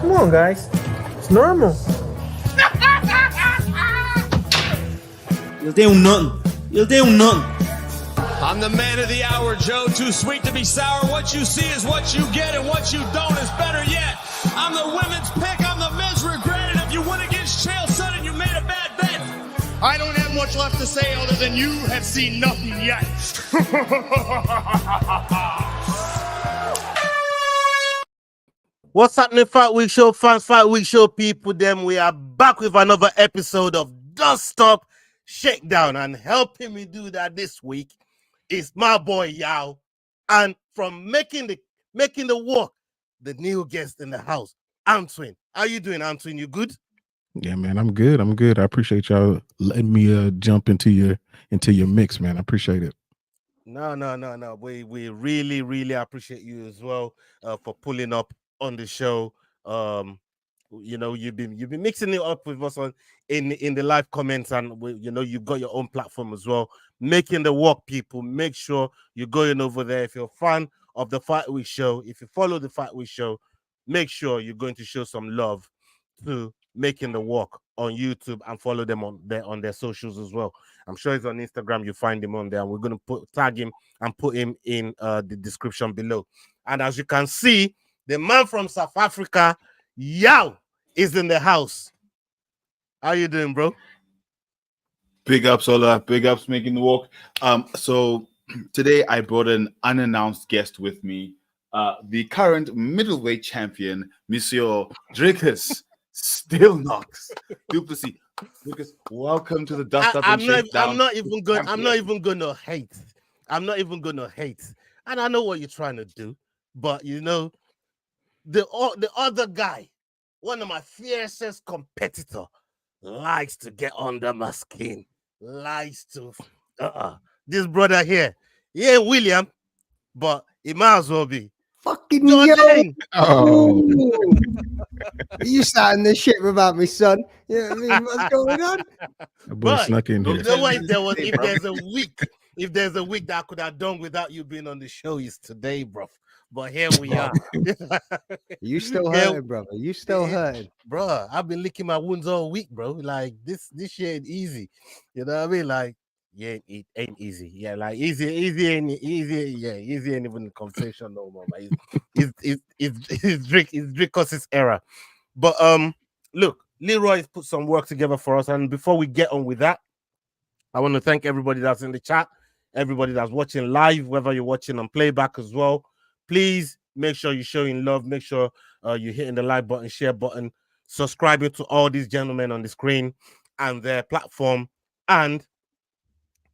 Come on, guys. It's normal. You'll do nothing. You'll do nothing. I'm the man of the hour, Joe. Too sweet to be sour. What you see is what you get, and what you don't is better yet. I'm the women's pick. I'm the men's regret. And if you win against Chael Sonnen, you made a bad bet. I don't have much left to say other than you have seen nothing yet. What's happening, Fight Week Show fans, Fight Week Show people? Them we are back with another episode of Don't Stop Shakedown, and helping me do that this week is my boy Yao, and from making the walk, the new guest in the house, Antwin. How you doing, Antwin? You good? Yeah, man, I'm good. I'm good. I appreciate y'all letting me jump into your mix, man. I appreciate it. No. We really appreciate you as well for pulling up on the show. You know, you've been mixing it up with us on in the live comments, and you've got your own platform as well, making the walk. People, make sure you're going over there. If you're a fan of the Fight Week Show, if you follow the Fight Week Show, make sure you're going to show some love to Making the Walk on YouTube and follow them on their socials as well. I'm sure he's on Instagram. You find him on there, and we're going to tag him and put him in the description below. And as you can see, the man from South Africa, Yao, is in the house. How you doing, bro? Big ups, Ola. Big ups, Making the Walk. So today I brought an unannounced guest with me, the current middleweight champion, Monsieur Dricus Du Plessis. Dricus, welcome to the Dust Up and Shakedown. I'm not even gonna hate. And I know what you're trying to do, but the other guy, one of my fiercest competitor, likes to get under my skin. Likes to this brother here. He ain't William, but he might as well be. Fucking yo! Oh, You starting this shit about me, son? You know what I mean? What's going on? that boy snuck in here. You know what? If there's a week that I could have done without you being on the show, is today, bro. But here we are. You still hurting, brother? You still hurting, bro? I've been licking my wounds all week, bro. Like this shit ain't easy. You know what I mean? Like, yeah, it ain't easy. Yeah, like easy ain't easy. Yeah, easy ain't even a conversation no more. It's Dricus's era. But look, Leroy's put some work together for us, and before we get on with that, I want to thank everybody that's in the chat, everybody that's watching live, whether you're watching on playback as well. Please make sure you're showing love. Make sure you're hitting the like button, share button, subscribing to all these gentlemen on the screen and their platform. And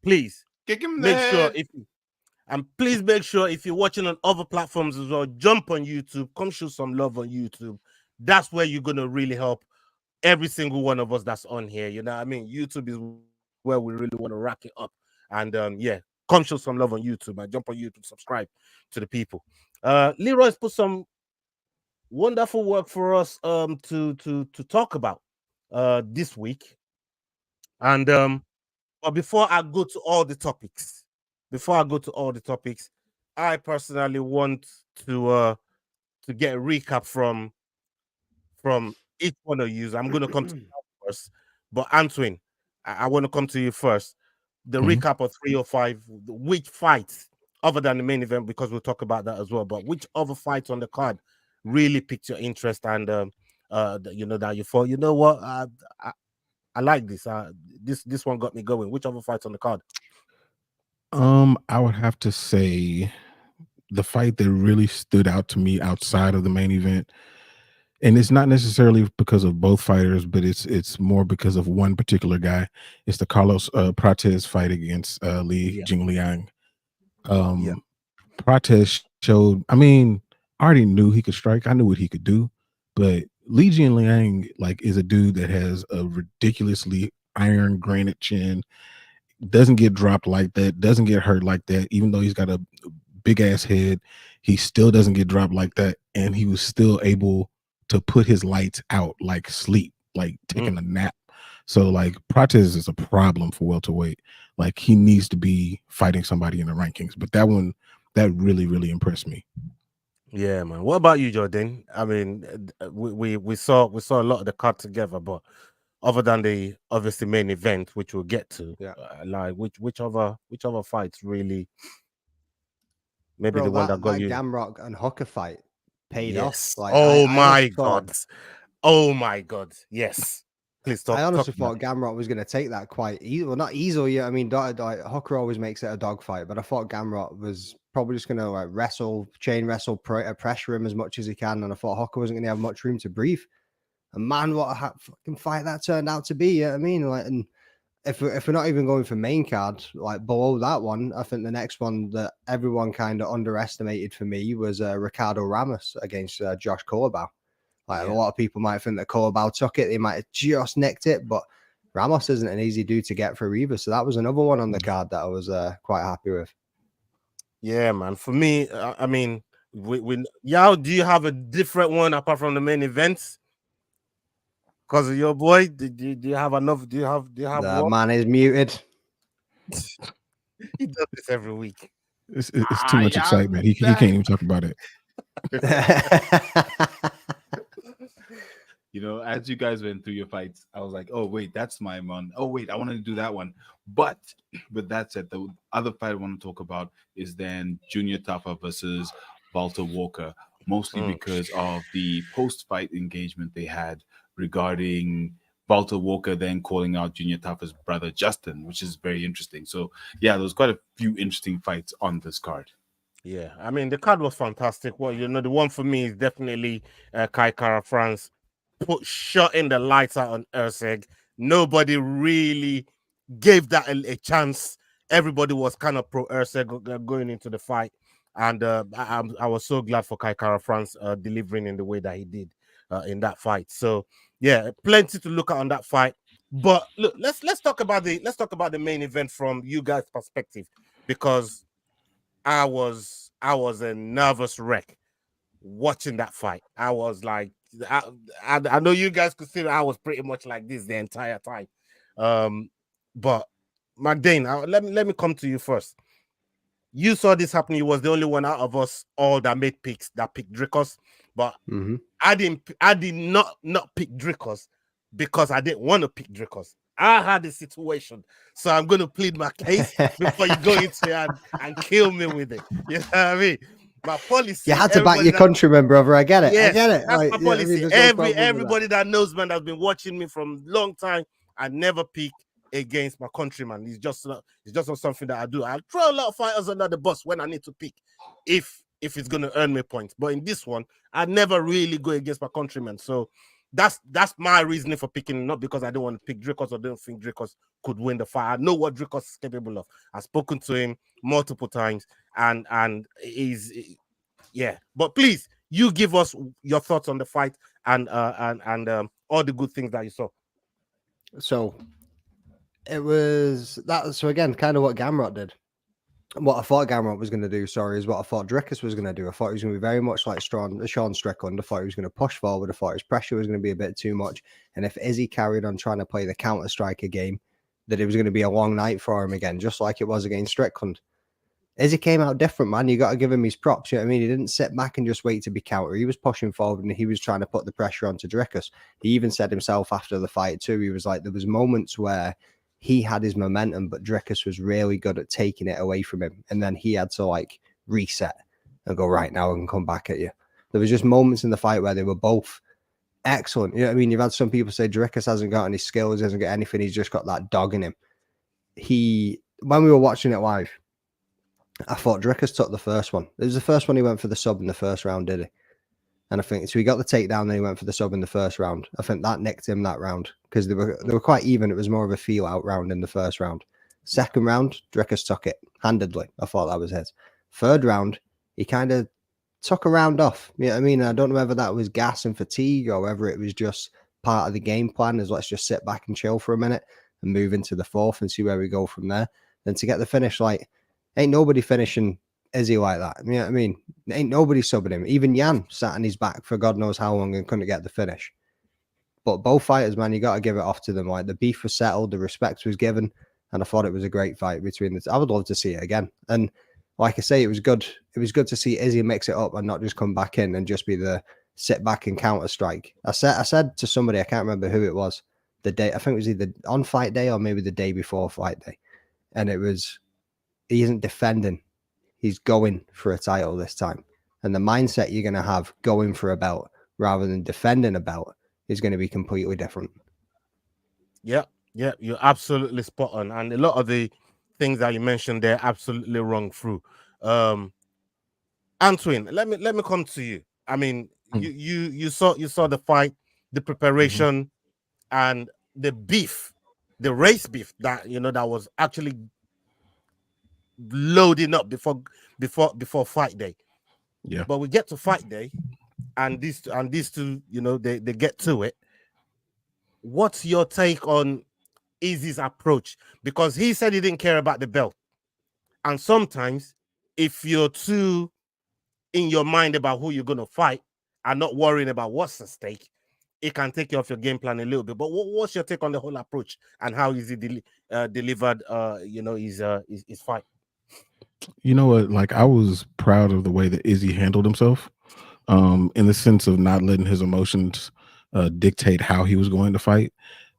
please make sure if you're watching on other platforms as well, jump on YouTube, come show some love on YouTube. That's where you're gonna really help every single one of us that's on here. You know what I mean? YouTube is where we really want to rack it up. And come show some love on YouTube and jump on YouTube, subscribe to the people. Leroy's put some wonderful work for us to talk about this week. And but before I go to all the topics, I personally want to get a recap from each one of you. I'm gonna come to you first, but Antwin, I want to come to you first. The recap of 305, which fights, other than the main event, because we'll talk about that as well, but which other fights on the card really piqued your interest and that you thought, you know what, I like this. This one got me going. Which other fights on the card? I would have to say the fight that really stood out to me outside of the main event, and it's not necessarily because of both fighters, but it's more because of one particular guy. It's the Carlos Prates fight against Li Jingliang. Prates showed, I already knew he could strike. I knew what he could do, but Li Jingliang is a dude that has a ridiculously iron granite chin, doesn't get dropped like that, doesn't get hurt like that, even though he's got a big ass head, he still doesn't get dropped like that, and he was still able to put his lights out like sleep, like taking a nap. So Prates is a problem for welterweight. He needs to be fighting somebody in the rankings. But that one, that really, really impressed me. Yeah, man. What about you, Jordan? I mean, we saw a lot of the card together, but other than the obviously main event, which we'll get to, Yeah. like which other fights really, maybe Bro, the one that got that you? Gamrot and Hooker fight paid off. Yes. Like Oh I honestly my thought God. Oh my God. Yes. Please I talk honestly about thought Gamrot was going to take that quite easy. Well, not easily. Yeah, I mean, Hooker always makes it a dogfight, but I thought Gamrot was probably just going to like chain wrestle, pressure him as much as he can, and I thought Hooker wasn't going to have much room to breathe. And man, what a fucking fight that turned out to be. You know what I mean? Like, and if we're not even going for main card, like below that one, I think the next one that everyone kind of underestimated for me was Ricardo Ramos against Josh Cordoba. Like a lot of people might think that Cordoba took it, they might have just nicked it, but Ramos isn't an easy dude to get for either. So that was another one on the card that I was quite happy with. Yeah, man. For me, I mean, Yao, do you have a different one apart from the main events? Because of your boy, do you have enough? Do you have The one? man is muted. He does this every week. It's too much excitement. He can't even talk about it. You know, as you guys went through your fights, I was like, oh, wait, that's my one. Oh, wait, I want to do that one. But with that said, the other fight I want to talk about is then Junior Taffa versus Walter Walker, mostly because of the post-fight engagement they had regarding Walter Walker then calling out Junior Taffa's brother, Justin, which is very interesting. So, yeah, there was quite a few interesting fights on this card. Yeah, I mean, the card was fantastic. Well, you know, the one for me is definitely Kai Kara France shot in the lights out on Erceg. Nobody really gave that a chance. Everybody was kind of pro Erceg going into the fight, and I was so glad for Kai Kara France delivering in the way that he did in that fight. So yeah, plenty to look at on that fight. But look, let's talk about the main event from you guys' perspective, because I was a nervous wreck watching that fight. I was like, I know you guys could see that I was pretty much like this the entire time. But McDane, let me come to you first. You saw this happen. You was the only one out of us all that made picks that picked Dricus, but I did not pick Dricus because I didn't want to pick Dricus. I had a situation, so I'm going to plead my case before you go into it and kill me with it. You know what I mean? My policy. You had to back your countrymen, brother. I get it. Yes, I get it. that's Like, my policy. no Everybody that knows, man, that's been watching me from a long time, I never pick against my countryman. It's just not something that I do. I throw a lot of fighters under the bus when I need to pick, if it's going to earn me points. But in this one, I never really go against my countrymen. So that's my reasoning for picking, not because I don't want to pick Dricus or don't think Dricus could win the fight. I know what Dricus is capable of. I've spoken to him multiple times, and he's yeah. But please, you give us your thoughts on the fight and all the good things that you saw. So it was that. So again, kind of what Gamrot did. What I thought Gamrot was going to do, is what I thought Dricus was going to do. I thought he was going to be very much like Sean Strickland. I thought he was going to push forward. I thought his pressure was going to be a bit too much. And if Izzy carried on trying to play the counter-striker game, that it was going to be a long night for him again, just like it was against Strickland. Izzy came out different, man. You got to give him his props. You know what I mean? He didn't sit back and just wait to be counter. He was pushing forward and he was trying to put the pressure onto Dricus. He even said himself after the fight too, he was like, there was moments where he had his momentum, but Dricus was really good at taking it away from him. And then he had to like reset and go, right, now I can come back at you. There was just moments in the fight where they were both excellent. You know what I mean? You've had some people say Dricus hasn't got any skills, hasn't got anything. He's just got that dog in him. When we were watching it live, I thought Dricus took the first one. It was the first one he went for the sub in the first round, did he? And I think so. He got the takedown, then he went for the sub in the first round. I think that nicked him that round because they were quite even. It was more of a feel out round in the first round. Second round, Dricus took it handedly. I thought that was his. Third round, he kind of took a round off. You know what I mean? I don't know whether that was gas and fatigue or whether it was just part of the game plan. Is let's just sit back and chill for a minute and move into the fourth and see where we go from there. Then to get the finish, like ain't nobody finishing Izzy like that. You know what I mean? Ain't nobody subbing him. Even Jan sat on his back for God knows how long and couldn't get the finish. But both fighters, man, you got to give it off to them. Like the beef was settled, the respect was given, and I thought it was a great fight between the two. I would love to see it again. And like I say, it was good. It was good to see Izzy mix it up and not just come back in and just be the sit back and counter strike. I said to somebody, I can't remember who it was, the day, I think it was either on fight day or maybe the day before fight day. And it was, he isn't defending, he's going for a title this time. And the mindset you're going to have going for a belt rather than defending a belt is going to be completely different. Yeah, you're absolutely spot on. And a lot of the things that you mentioned there absolutely wrong through. Antwin, let me come to you. I mean, you saw the fight, the preparation, and the beef, the race beef that that was actually loading up before fight day. Yeah. But we get to fight day, and these two, they get to it. What's your take on Izzy's approach? Because he said he didn't care about the belt. And sometimes if you're too in your mind about who you're going to fight and not worrying about what's at stake, it can take you off your game plan a little bit. But what's your take on the whole approach and how Izzy delivered his fight? You know what? Like, I was proud of the way that Izzy handled himself, in the sense of not letting his emotions dictate how he was going to fight.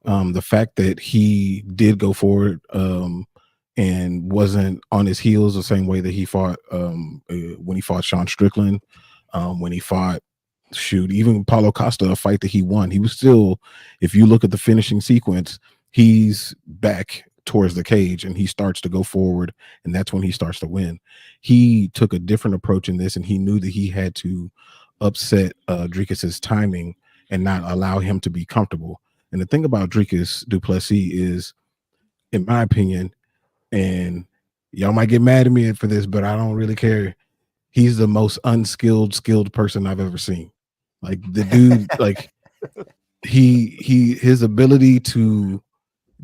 The fact that he did go forward and wasn't on his heels the same way that he fought when he fought Sean Strickland, when he fought, even Paulo Costa, a fight that he won. He was still, if you look at the finishing sequence, he's back towards the cage and he starts to go forward, and that's when he starts to win. He took a different approach in this, and he knew that he had to upset Dricus's timing and not allow him to be comfortable. And the thing about Dricus Du Plessis is, in my opinion, and y'all might get mad at me for this, but I don't really care, he's the most skilled person I've ever seen. Like, the dude, like his ability to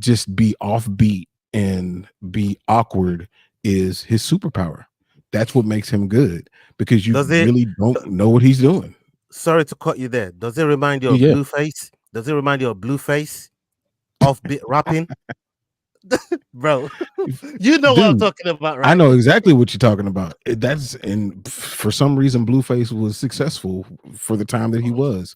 just be offbeat and be awkward is his superpower. That's what makes him good, because you really don't know what he's doing. Sorry to cut you there. Does it remind you of Blueface? Does it remind you of Blueface? Offbeat rapping? Bro, you know what I'm talking about, right? I know exactly what you're talking about. And for some reason, Blueface was successful for the time that he was.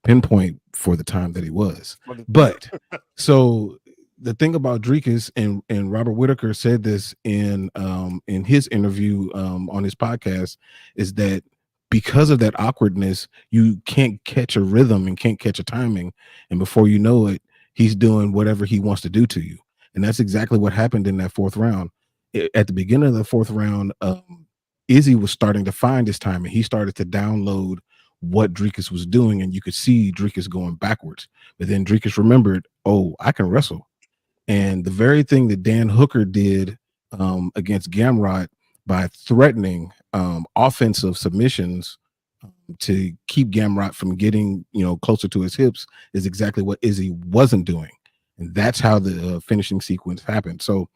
Pinpoint for the time that he was. But so the thing about Dricus, and Robert Whitaker said this in his interview on his podcast, is that because of that awkwardness, you can't catch a rhythm and can't catch a timing, and before you know it, he's doing whatever he wants to do to you. And that's exactly what happened in that fourth round. At the beginning of the fourth round, Izzy was starting to find his time, and he started to download what Dricus was doing, and you could see Dricus going backwards. But then Dricus remembered, oh, I can wrestle. And the very thing that Dan Hooker did against Gamrot by threatening offensive submissions to keep Gamrot from getting closer to his hips is exactly what Izzy wasn't doing. And that's how the finishing sequence happened. So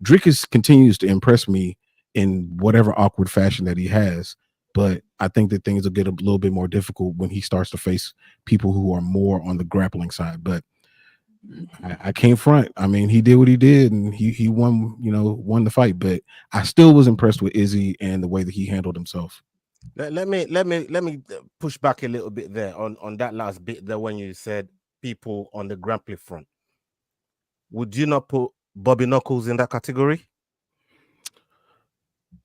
Dricus continues to impress me in whatever awkward fashion that he has. But I think that things will get a little bit more difficult when he starts to face people who are more on the grappling side. But I can't front. I mean, he did what he did, and he won, won the fight. But I still was impressed with Izzy and the way that he handled himself. Let me push back a little bit there on that last bit there when you said people on the grappling front. Would you not put Bobby Knuckles in that category?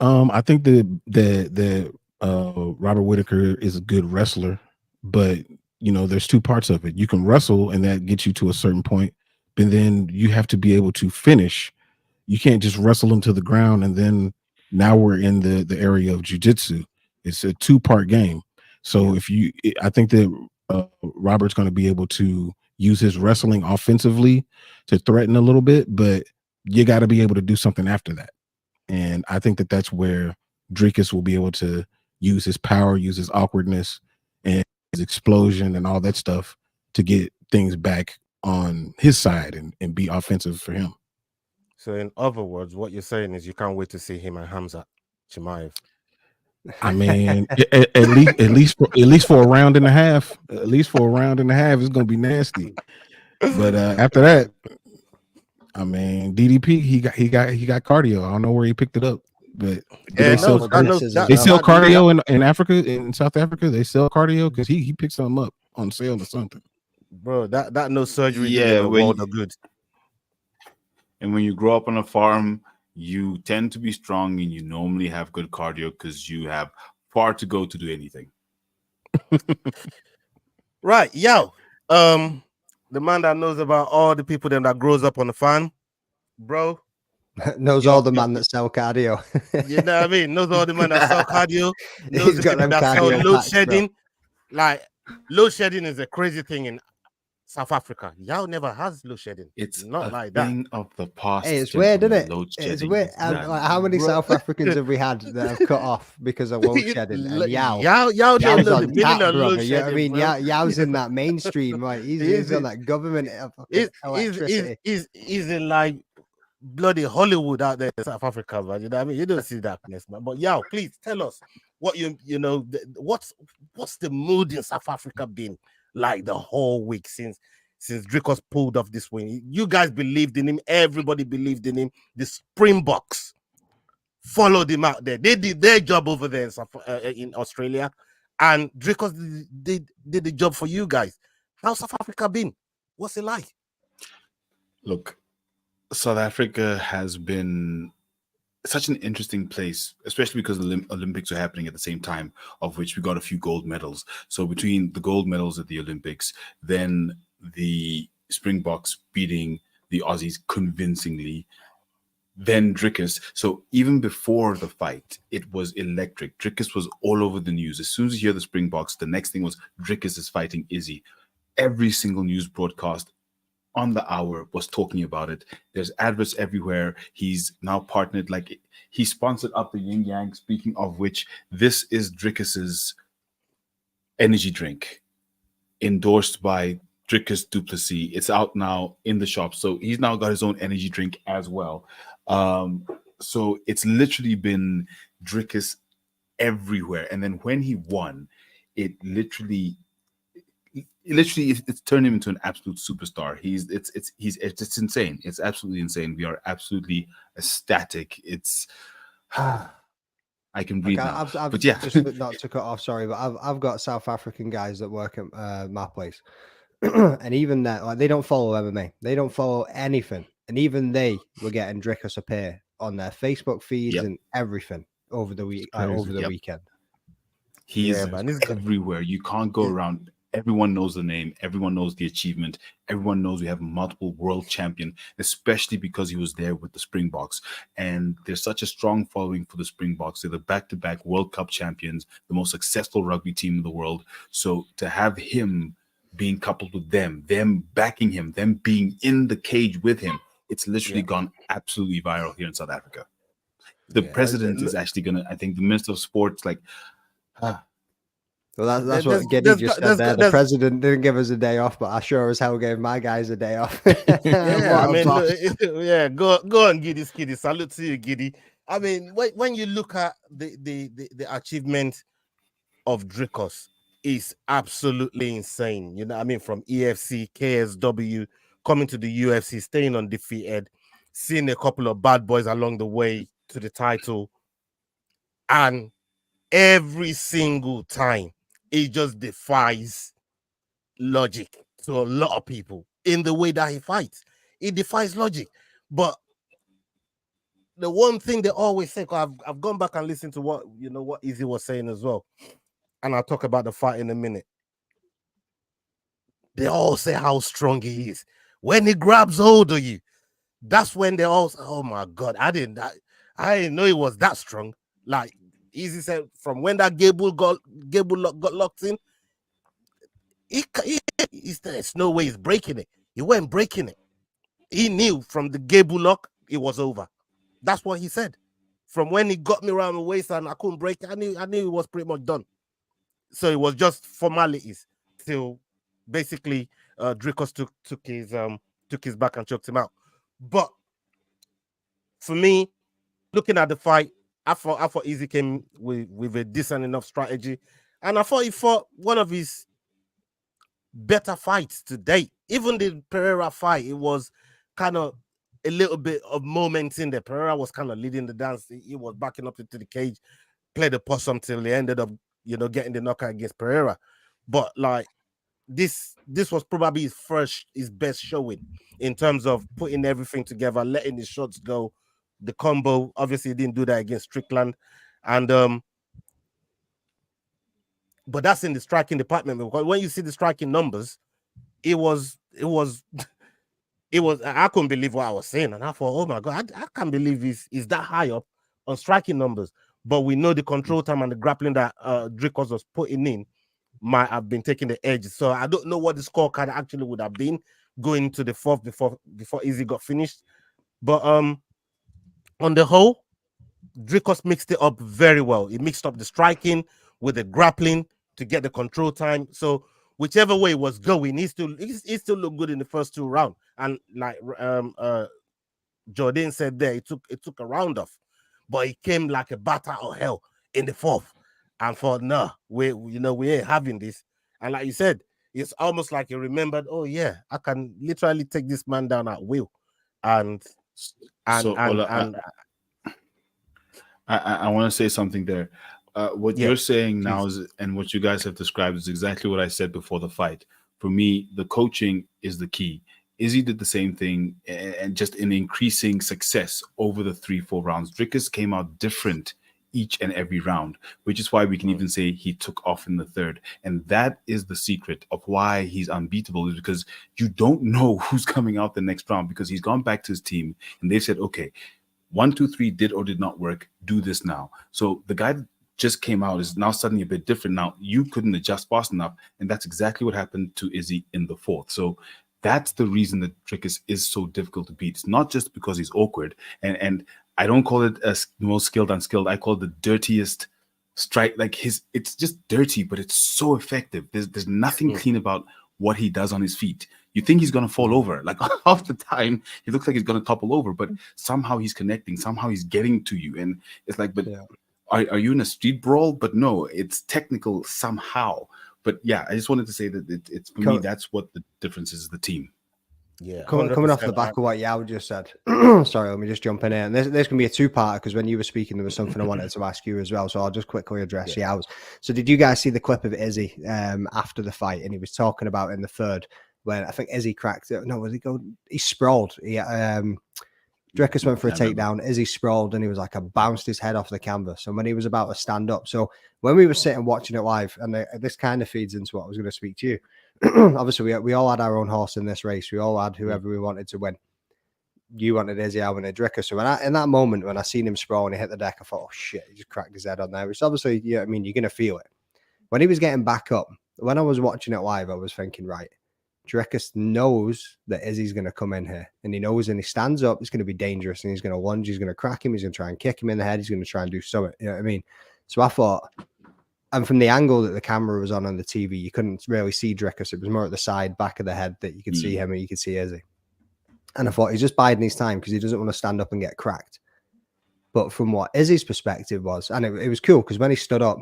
I think that Robert Whitaker is a good wrestler, but there's two parts of it. You can wrestle, and that gets you to a certain point, but then you have to be able to finish. You can't just wrestle him to the ground, and then now we're in the area of jiu-jitsu. It's a two-part game. So I think that Robert's going to be able to use his wrestling offensively to threaten a little bit, but you got to be able to do something after that. And I think that that's where Dricus will be able to use his power, use his awkwardness, and his explosion and all that stuff to get things back on his side and be offensive for him. So in other words, what you're saying is you can't wait to see him and Hamza Chimaev. I mean, at least for a round and a half. At least for a round and a half, it's gonna be nasty. But after that, I mean, DDP, he got cardio. I don't know where he picked it up. But Yeah, they sell no, cardio. this is They a- sell that- cardio in Africa, in South Africa. They sell cardio because he picked something up on sale or something. bro. That no surgery did Yeah, him a when world of good. And when you grow up on a farm, you tend to be strong and you normally have good cardio because you have far to go to do anything. Right, yo. The man that knows about all the people then that grows up on the farm, bro. knows Yo, all the yo, man that sell cardio. You know what I mean? Knows all the man that sell cardio, knows He's the got people them that sell cardio load packs, bro. shedding. Like load shedding is a crazy thing in South Africa. Y'all never has load shedding. It's Not a like that. thing of the past. Hey, it's weird, isn't gentlemen. it? Load It's shedding weird. is And, done. like, how many Bro. South Africans have we had that have cut off because of load shedding? And y'all don't Yow's know the on meaning tap, of brother. load You know what I shedding, mean? bro. Yow's in that mainstream, right? He's on that government electricity. Is in like bloody Hollywood out there in South Africa, man. You know what I mean? You don't see that place, man. But yo, please tell us what you know. What's the mood in South Africa been like the whole week since Dricus pulled off this win? You guys believed in him. Everybody believed in him. The Springboks followed him out there. They did their job over there in Australia, and Dricus did the job for you guys. How's South Africa been? What's it like? Look, South Africa has been such an interesting place, especially because the Olympics are happening at the same time, of which we got a few gold medals. So between the gold medals at the Olympics, then the Springboks beating the Aussies convincingly, then Dricus. So even before the fight, it was electric. Dricus was all over the news. As soon as you hear the Springboks, the next thing was Dricus is fighting Izzy. Every single news broadcast on the hour was talking about it. There's adverts everywhere. He's now partnered, like he sponsored up the Yin Yang. Speaking of which, this is Dricus's energy drink, endorsed by Dricus Du Plessis. It's out now in the shop. So he's now got his own energy drink as well. So it's literally been Dricus everywhere. And then when he won, it's turned him into an absolute superstar. It's insane. It's absolutely insane. We are absolutely ecstatic. It's I can breathe now. But yeah, just not to cut off, sorry, but I've got South African guys that work at my place, and even that, like, they don't follow MMA, they don't follow anything, and even they were getting Dricus appear on their Facebook feeds and everything over the weekend. He's man, everywhere. You can't go around. Everyone knows the name. Everyone knows the achievement. Everyone knows we have a multiple world champion, especially because he was there with the Springboks. And there's such a strong following for the Springboks. They're the back-to-back World Cup champions, the most successful rugby team in the world. So to have him being coupled with them backing him, them being in the cage with him, it's literally gone absolutely viral here in South Africa. The president is actually going to, I think the Minister of Sports, So that's what Giddy just said there. The president didn't give us a day off, but I sure as hell gave my guys a day off. Yeah, I mean, go on, Giddy. Salute to you, Giddy. I mean, when you look at the achievement of Dricus, is absolutely insane. You know what I mean? From EFC, KSW, coming to the UFC, staying undefeated, seeing a couple of bad boys along the way to the title, and every single time it just defies logic to a lot of people in the way that he fights. It defies logic. But the one thing they always say, I've gone back and listened to what Izzy was saying as well, and I'll talk about the fight in a minute. They all say how strong he is. When he grabs hold of you, that's when they all say, oh my God, I didn't know he was that strong. Like Izzy said, from when that Gable got locked in, there's no way he's breaking it. He weren't breaking it. He knew from the Gable lock, it was over. That's what he said. From when he got me around the waist and I couldn't break it, I knew it was pretty much done. So it was just formalities till basically Dricus took his back and choked him out. But for me, looking at the fight, I thought Izzy came with a decent enough strategy, and I thought he fought one of his better fights to date. Even the Pereira fight, it was kind of a little bit of moments in there. Pereira was kind of leading the dance. He was backing up into the cage, played the possum till he ended up, getting the knockout against Pereira. But like this was probably his best showing in terms of putting everything together, letting his shots go. The combo, obviously, he didn't do that against Strickland, and but that's in the striking department. Because when you see the striking numbers, it was I couldn't believe what I was saying, and I thought, oh my god, I can't believe he's that high up on striking numbers. But we know the control time and the grappling that Dricus was putting in might have been taking the edge. So I don't know what the scorecard actually would have been going to the fourth before Izzy got finished. But on the whole, Dricus mixed it up very well. He mixed up the striking with the grappling to get the control time. So whichever way it was going, he still looked good in the first 2 rounds. And like Jordan said there, it took a round off, but he came like a bat out of hell in the 4th. And thought, no, we ain't having this. And like you said, it's almost like he remembered, oh yeah, I can literally take this man down at will. And I want to say something there. What you're saying now is, and what you guys have described is exactly what I said before the fight. For me, the coaching is the key. Izzy did the same thing, and just in increasing success over the 3-4 rounds. Dricus came out different each and every round, which is why we can even say he took off in the 3rd. And that is the secret of why he's unbeatable, is because you don't know who's coming out the next round, because he's gone back to his team and they've said, okay, 1, 2, 3 did or did not work. Do this now. So the guy that just came out is now suddenly a bit different. Now you couldn't adjust fast enough. And that's exactly what happened to Izzy in the 4th. So that's the reason that Dricus is so difficult to beat. It's not just because he's awkward. And I don't call it the most skilled unskilled. I call it the dirtiest strike. Like it's just dirty, but it's so effective. There's nothing clean about what he does on his feet. You think he's going to fall over. Like half the time, he looks like he's going to topple over, but somehow he's connecting. Somehow he's getting to you. And it's like, but are you in a street brawl? But no, it's technical somehow. But yeah, I just wanted to say that it's for me, that's what the difference is, the team. Yeah, coming off the back of what Yao just said. Sorry, let me just jump in here. And this can be a 2-parter, because when you were speaking, there was something I wanted to ask you as well. So I'll just quickly address Yao's. So did you guys see the clip of Izzy after the fight? And he was talking about in the 3rd when I think Izzy cracked it. No, was he go? He sprawled. Dricus went for a takedown. Izzy sprawled, and he was like, I bounced his head off the canvas. And when he was about to stand up, so when we were sitting watching it live, and this kind of feeds into what I was going to speak to you. Obviously, we all had our own horse in this race. We all had whoever we wanted to win. You wanted Izzy, I wanted Dricus. So in that moment, when I seen him sprawl and he hit the deck, I thought, oh shit, he just cracked his head on there. Which obviously, you're going to feel it. When he was getting back up, when I was watching it live, I was thinking, right, Dricus knows that Izzy's going to come in here, and he knows, and he stands up, it's going to be dangerous, and he's going to lunge, he's going to crack him, he's going to try and kick him in the head, he's going to try and do something. You know what I mean? So I thought, and from the angle that the camera was on the TV, you couldn't really see Dricus. It was more at the side, back of the head, that you could see him and you could see Izzy. And I thought he's just biding his time because he doesn't want to stand up and get cracked. But from what Izzy's perspective was, and it was cool because when he stood up,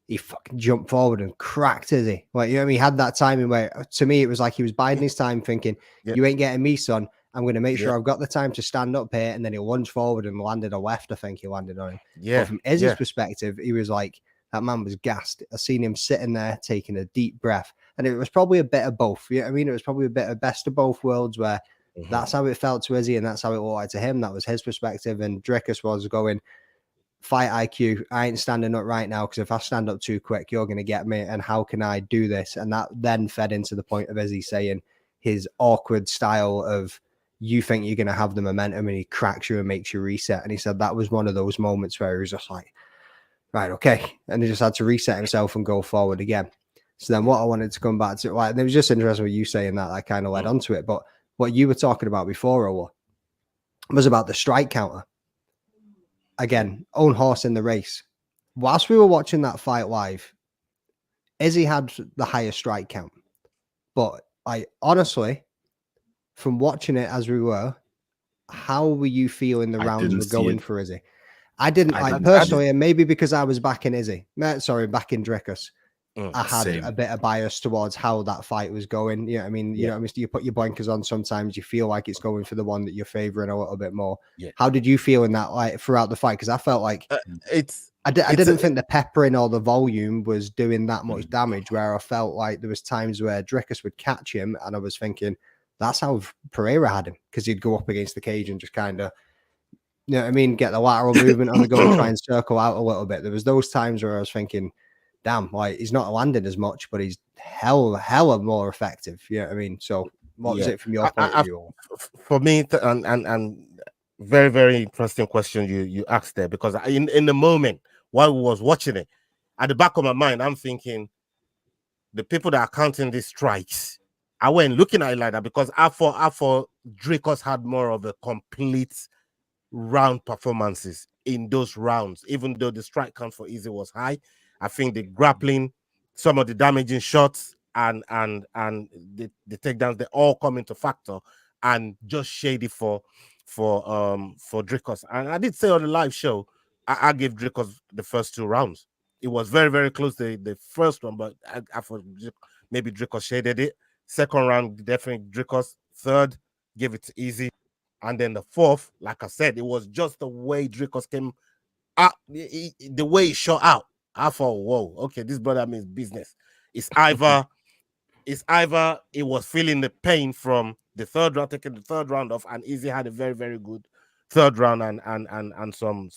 he fucking jumped forward and cracked Izzy. Like, you know what I mean? He had that timing where, to me, it was like he was biding his time thinking, you ain't getting me, son. I'm going to make sure I've got the time to stand up here. And then he lunged forward and landed a left. I think he landed on him. Yeah. But from Izzy's perspective, he was like, that man was gassed. I seen him sitting there taking a deep breath. And it was probably a bit of both. You know what I mean? It was probably a bit of best of both worlds where that's how it felt to Izzy and that's how it looked like to him. That was his perspective. And Dricus was going, fight IQ. I ain't standing up right now because if I stand up too quick, you're going to get me. And how can I do this? And that then fed into the point of Izzy saying his awkward style of, you think you're going to have the momentum, and he cracks you and makes you reset. And he said that was one of those moments where he was just like, right, okay. And he just had to reset himself and go forward again. So then what I wanted to come back to, like, and it was just interesting with you saying that, I kind of led onto it. But what you were talking about before, Ola, was about the strike counter. Again, own horse in the race. Whilst we were watching that fight live, Izzy had the highest strike count. But honestly, from watching it as we were, how were you feeling the rounds were going for Izzy? I didn't personally, and maybe because I was backing Izzy. Sorry, backing Dricus. I had Same. a bit of bias towards how that fight was going. You know what I mean? You know, I mean, you put your blinkers on. Sometimes you feel like it's going for the one that you're favoring a little bit more. Yeah. How did you feel in that, like throughout the fight? Because I felt like I didn't think the peppering or the volume was doing that much damage. Where I felt like there was times where Dricus would catch him, and I was thinking that's how Pereira had him, because he'd go up against the cage and just kind of, you know what I mean, get the lateral movement on the go and try and circle out a little bit. There was those times where I was thinking, damn, like he's not landing as much, but he's hella more effective. You know what I mean? So what was it from your point of view? For me, and very, very interesting question you asked there, because in the moment while we was watching it, at the back of my mind, I'm thinking the people that are counting these strikes, I went looking at it like that, because I thought Dricus had more of a complete round performances in those rounds, even though the strike count for Izzy was high. I think the grappling, some of the damaging shots, and the takedowns, they all come into factor, and just shady for Dricus. And I did say on the live show, I gave Dricus the first 2 rounds. It was very, very close, the first one, but I thought maybe Dricus shaded it. Second round, definitely Dricus. Third, gave it to Izzy. And then the fourth, like I said, it was just the way Dricus came out, the way he shot out. I thought, whoa, okay, this brother means business. It's either it was feeling the pain from the third round, taking the third round off, and Izzy had a very, very good third round, and some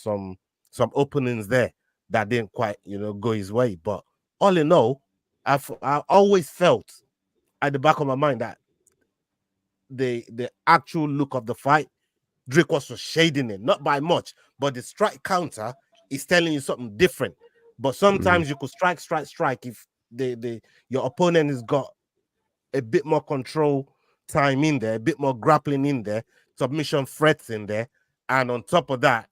openings there that didn't quite, go his way. But all in all, I always felt at the back of my mind that the actual look of the fight, Dricus was shading it, not by much, but the strike counter is telling you something different. But sometimes you could strike if your opponent has got a bit more control time in there, a bit more grappling in there, submission threats in there, and on top of that,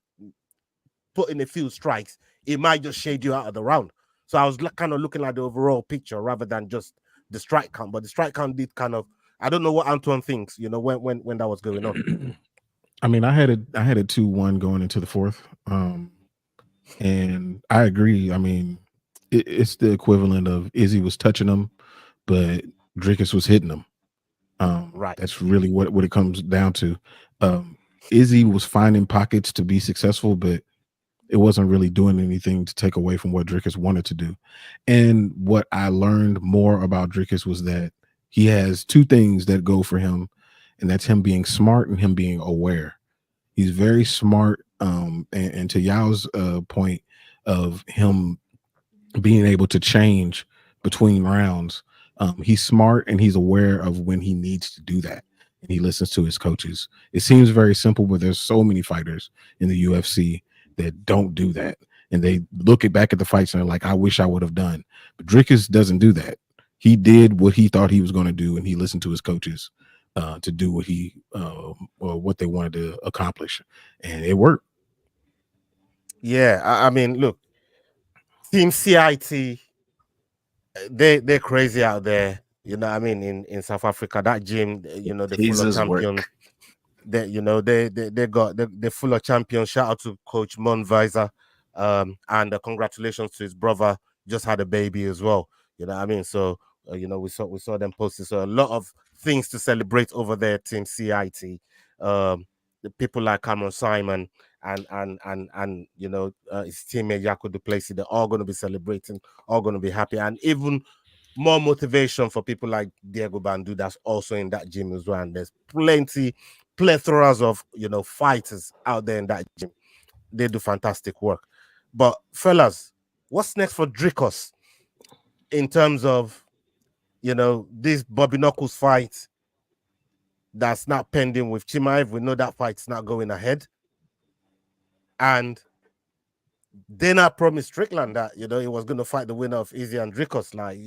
put in a few strikes, it might just shade you out of the round. So I was kind of looking at the overall picture rather than just the strike count. But the strike count did kind of, I don't know what Antoine thinks, when that was going on. I mean, I had a 2-1 going into the fourth. And I agree. I mean, it's the equivalent of Izzy was touching him, but Dricus was hitting him. Right. That's really what it comes down to. Izzy was finding pockets to be successful, but it wasn't really doing anything to take away from what Dricus wanted to do. And what I learned more about Dricus was that he has 2 things that go for him, and that's him being smart and him being aware. He's very smart. And to Yao's point of him being able to change between rounds, he's smart and he's aware of when he needs to do that, and he listens to his coaches. It seems very simple, but there's so many fighters in the UFC that don't do that, and they look back at the fights and they're like, I wish I would have done. But Dricus doesn't do that. He did what he thought he was going to do, and he listened to his coaches to do what he or what they wanted to accomplish, and it worked. Yeah, I mean, look, Team CIT, they're crazy out there. You know what I mean? In South Africa, that gym, the full of champions. They're full of champions. Shout out to Coach Mon Weiser, and congratulations to his brother. Just had a baby as well. You know what I mean? So we saw them posting. So a lot of things to celebrate over there, Team CIT. The people like Cameron Simon and his teammate Dricus Du Plessis, they're all going to be celebrating, all going to be happy, and even more motivation for people like Diego Bandu that's also in that gym as well. And there's plethoras of fighters out there in that gym. They do fantastic work. But fellas, what's next for Dricus in terms of this Bobby Knuckles fight that's not pending with Chimaev? We know that fight's not going ahead. And they not promised Strickland that he was going to fight the winner of Izzy and Dricus. Like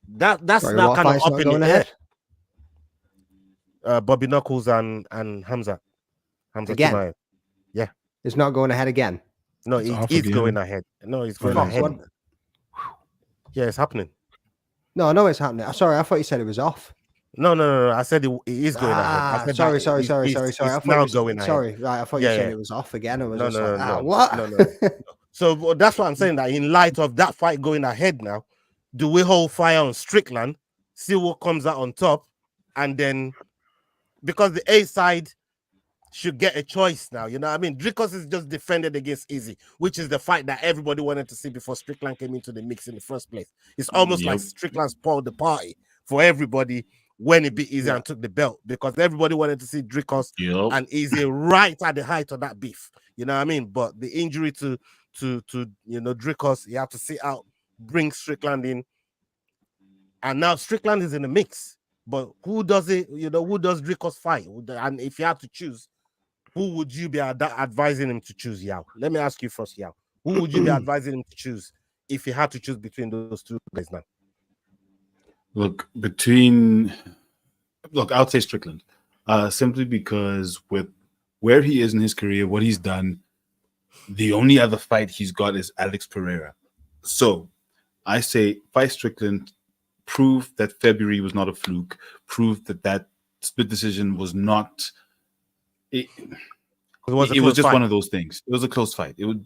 that's not kind of up in the air. Bobby Knuckles and Hamza again. Chimaev. Yeah, it's not going ahead again. No, it's going ahead. No, it's going ahead. Yeah, it's happening. No, I know it's happening. Sorry, I thought you said it was off. No. I said it is going ahead. I said sorry. It's now going ahead. Sorry, right. I thought you said it was off again. I was no. What? No. So that's what I'm saying. That in light of that fight going ahead now, do we hold fire on Strickland, see what comes out on top, and then because the A side should get a choice now, you know what I mean? Dricus is just defended against Izzy, which is the fight that everybody wanted to see before Strickland came into the mix in the first place. It's almost like Strickland spoiled the party for everybody when he beat Izzy and took the belt, because everybody wanted to see Dricus and Izzy right at the height of that beef. You know what I mean? But the injury to Dricus, he had to sit out, bring Strickland in, and now Strickland is in the mix. But who does it? Who does Dricus fight? And if you had to choose, who would you be advising him to choose, Yao? Let me ask you first, Yao. Who would you be advising him to choose if you had to choose between those two guys now? Look, I'll say Strickland, simply because with where he is in his career, what he's done, the only other fight he's got is Alex Pereira. So I say fight Strickland, prove that February was not a fluke, prove that split decision was not. It was just one of those things. It was a close fight. It was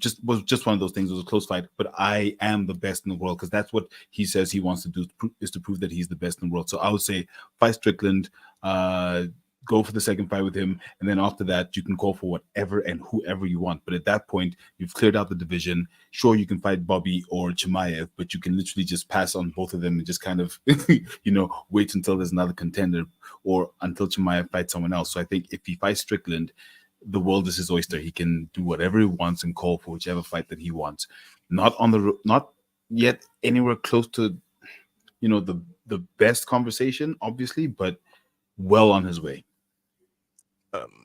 just one of those things. It was a close fight. But I am the best in the world, because that's what he says he wants to do, is to prove that he's the best in the world. So I would say fight Strickland, go for the second fight with him, and then after that you can call for whatever and whoever you want. But at that point, you've cleared out the division. Sure, you can fight Bobby or Chimaev, but you can literally just pass on both of them and just kind of wait until there's another contender, or until Chimaev fights someone else. So I think if he fights Strickland, the world is his oyster. He can do whatever he wants and call for whichever fight that he wants. Not yet anywhere close to the best conversation, obviously, but well on his way.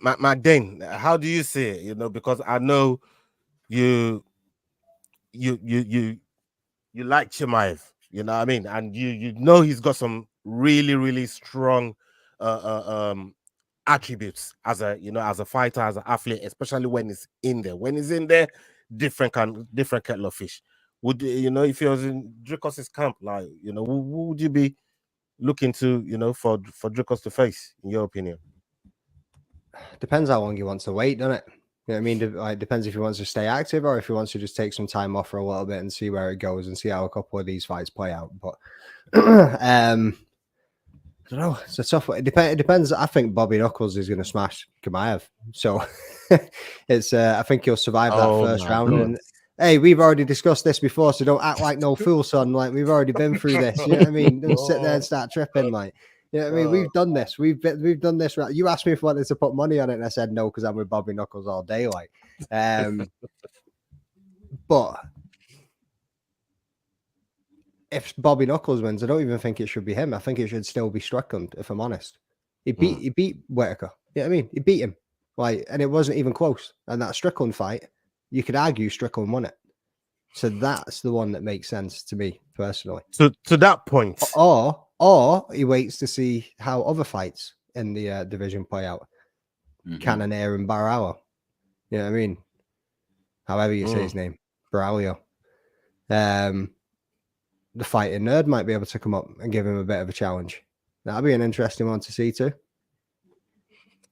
McDane, how do you see it? Because I know you like Chimaev, you know what I mean, and he's got some really, really strong attributes as a fighter, as an athlete, especially when he's in there. When he's in there, different kettle of fish. Would if he was in Dricus's camp, who would you be looking to for Dricus to face, in your opinion? Depends how long he wants to wait, doesn't it? You know what I mean? It depends if he wants to stay active or if he wants to just take some time off for a little bit and see where it goes and see how a couple of these fights play out. But I don't know. It's a tough one. It depends. I think Bobby Knuckles is going to smash Chimaev. So it's. I think he'll survive that first round. And hey, we've already discussed this before, so don't act like no fool, son. Like, we've already been through this. You know what I mean? Don't sit there and start tripping, like. You know what I mean? We've done this. We've done this. Right? You asked me if I wanted to put money on it, and I said no because I'm with Bobby Knuckles all day. Like, but if Bobby Knuckles wins, I don't even think it should be him. I think it should still be Strickland. If I'm honest, he beat Whitaker. You know what I mean? He beat him. Like, and it wasn't even close. And that Strickland fight, you could argue Strickland won it. So that's the one that makes sense to me personally. So to that point, or he waits to see how other fights in the division play out. Cannonier and Barrow. You know what I mean? However you say his name, Braulio. The fighting nerd might be able to come up and give him a bit of a challenge. That'll be an interesting one to see too.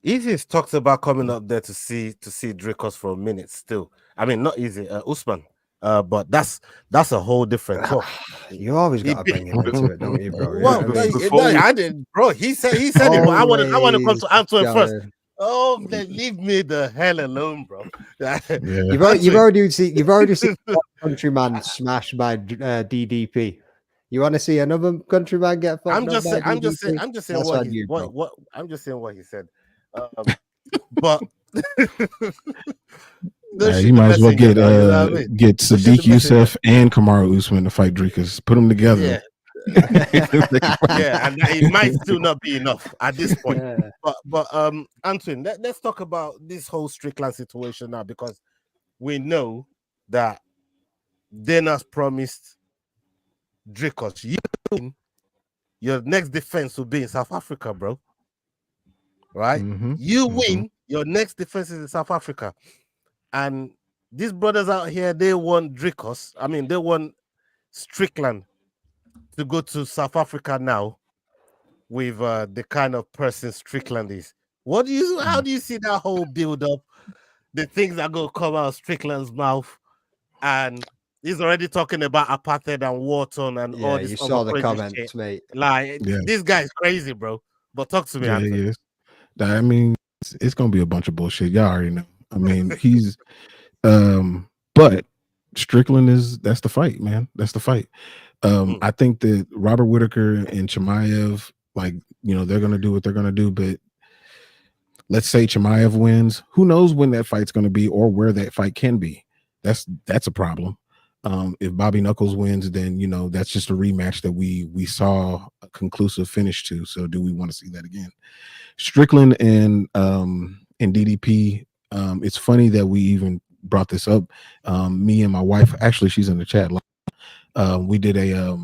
Izzy's talked about coming up there to see Dricus for a minute still. I mean, not Izzy, Usman. But that's a whole different talk. You always got to bring him into it, don't you, bro? I didn't, bro. He said it, but I want to come to Antoine first. Oh, then leave me the hell alone, bro. You've already seen countryman smashed by DDP. You want to see another countryman get fucked? I'm just saying what he said. But you might as well get Sadiq Youssef and Kamaru Usman to fight Dricus. Put them together. Yeah. And it might still not be enough at this point. Yeah. But Antoine, let's talk about this whole Strickland situation now, because we know that Dana's promised Dricus, your next defense will be in South Africa, bro. Right? You win, your next defense is in South Africa. And these brothers out here, they want Dricus. I mean, they want Strickland to go to South Africa now with the kind of person Strickland is. How do you see that whole build up? The things that are going to come out of Strickland's mouth, and He's already talking about apartheid and Wharton and all Yeah, this you other saw the crazy comments, shit. mate. Like, Yeah. this guy is crazy, bro. But talk to me, Yeah, Anthony. he is. I mean, it's gonna be a bunch of bullshit. Y'all already know. I mean, he's but Strickland that's the fight, man. That's the fight. I think that Robert Whitaker and Chimaev, like, they're gonna do what they're gonna do, but let's say Chimaev wins. Who knows when that fight's gonna be or where that fight can be? That's a problem. If Bobby Knuckles wins, then that's just a rematch that we saw a conclusive finish to. So do we want to see that again? Strickland and DDP. It's funny that we even brought this up. Me and my wife, actually, she's in the chat. We did a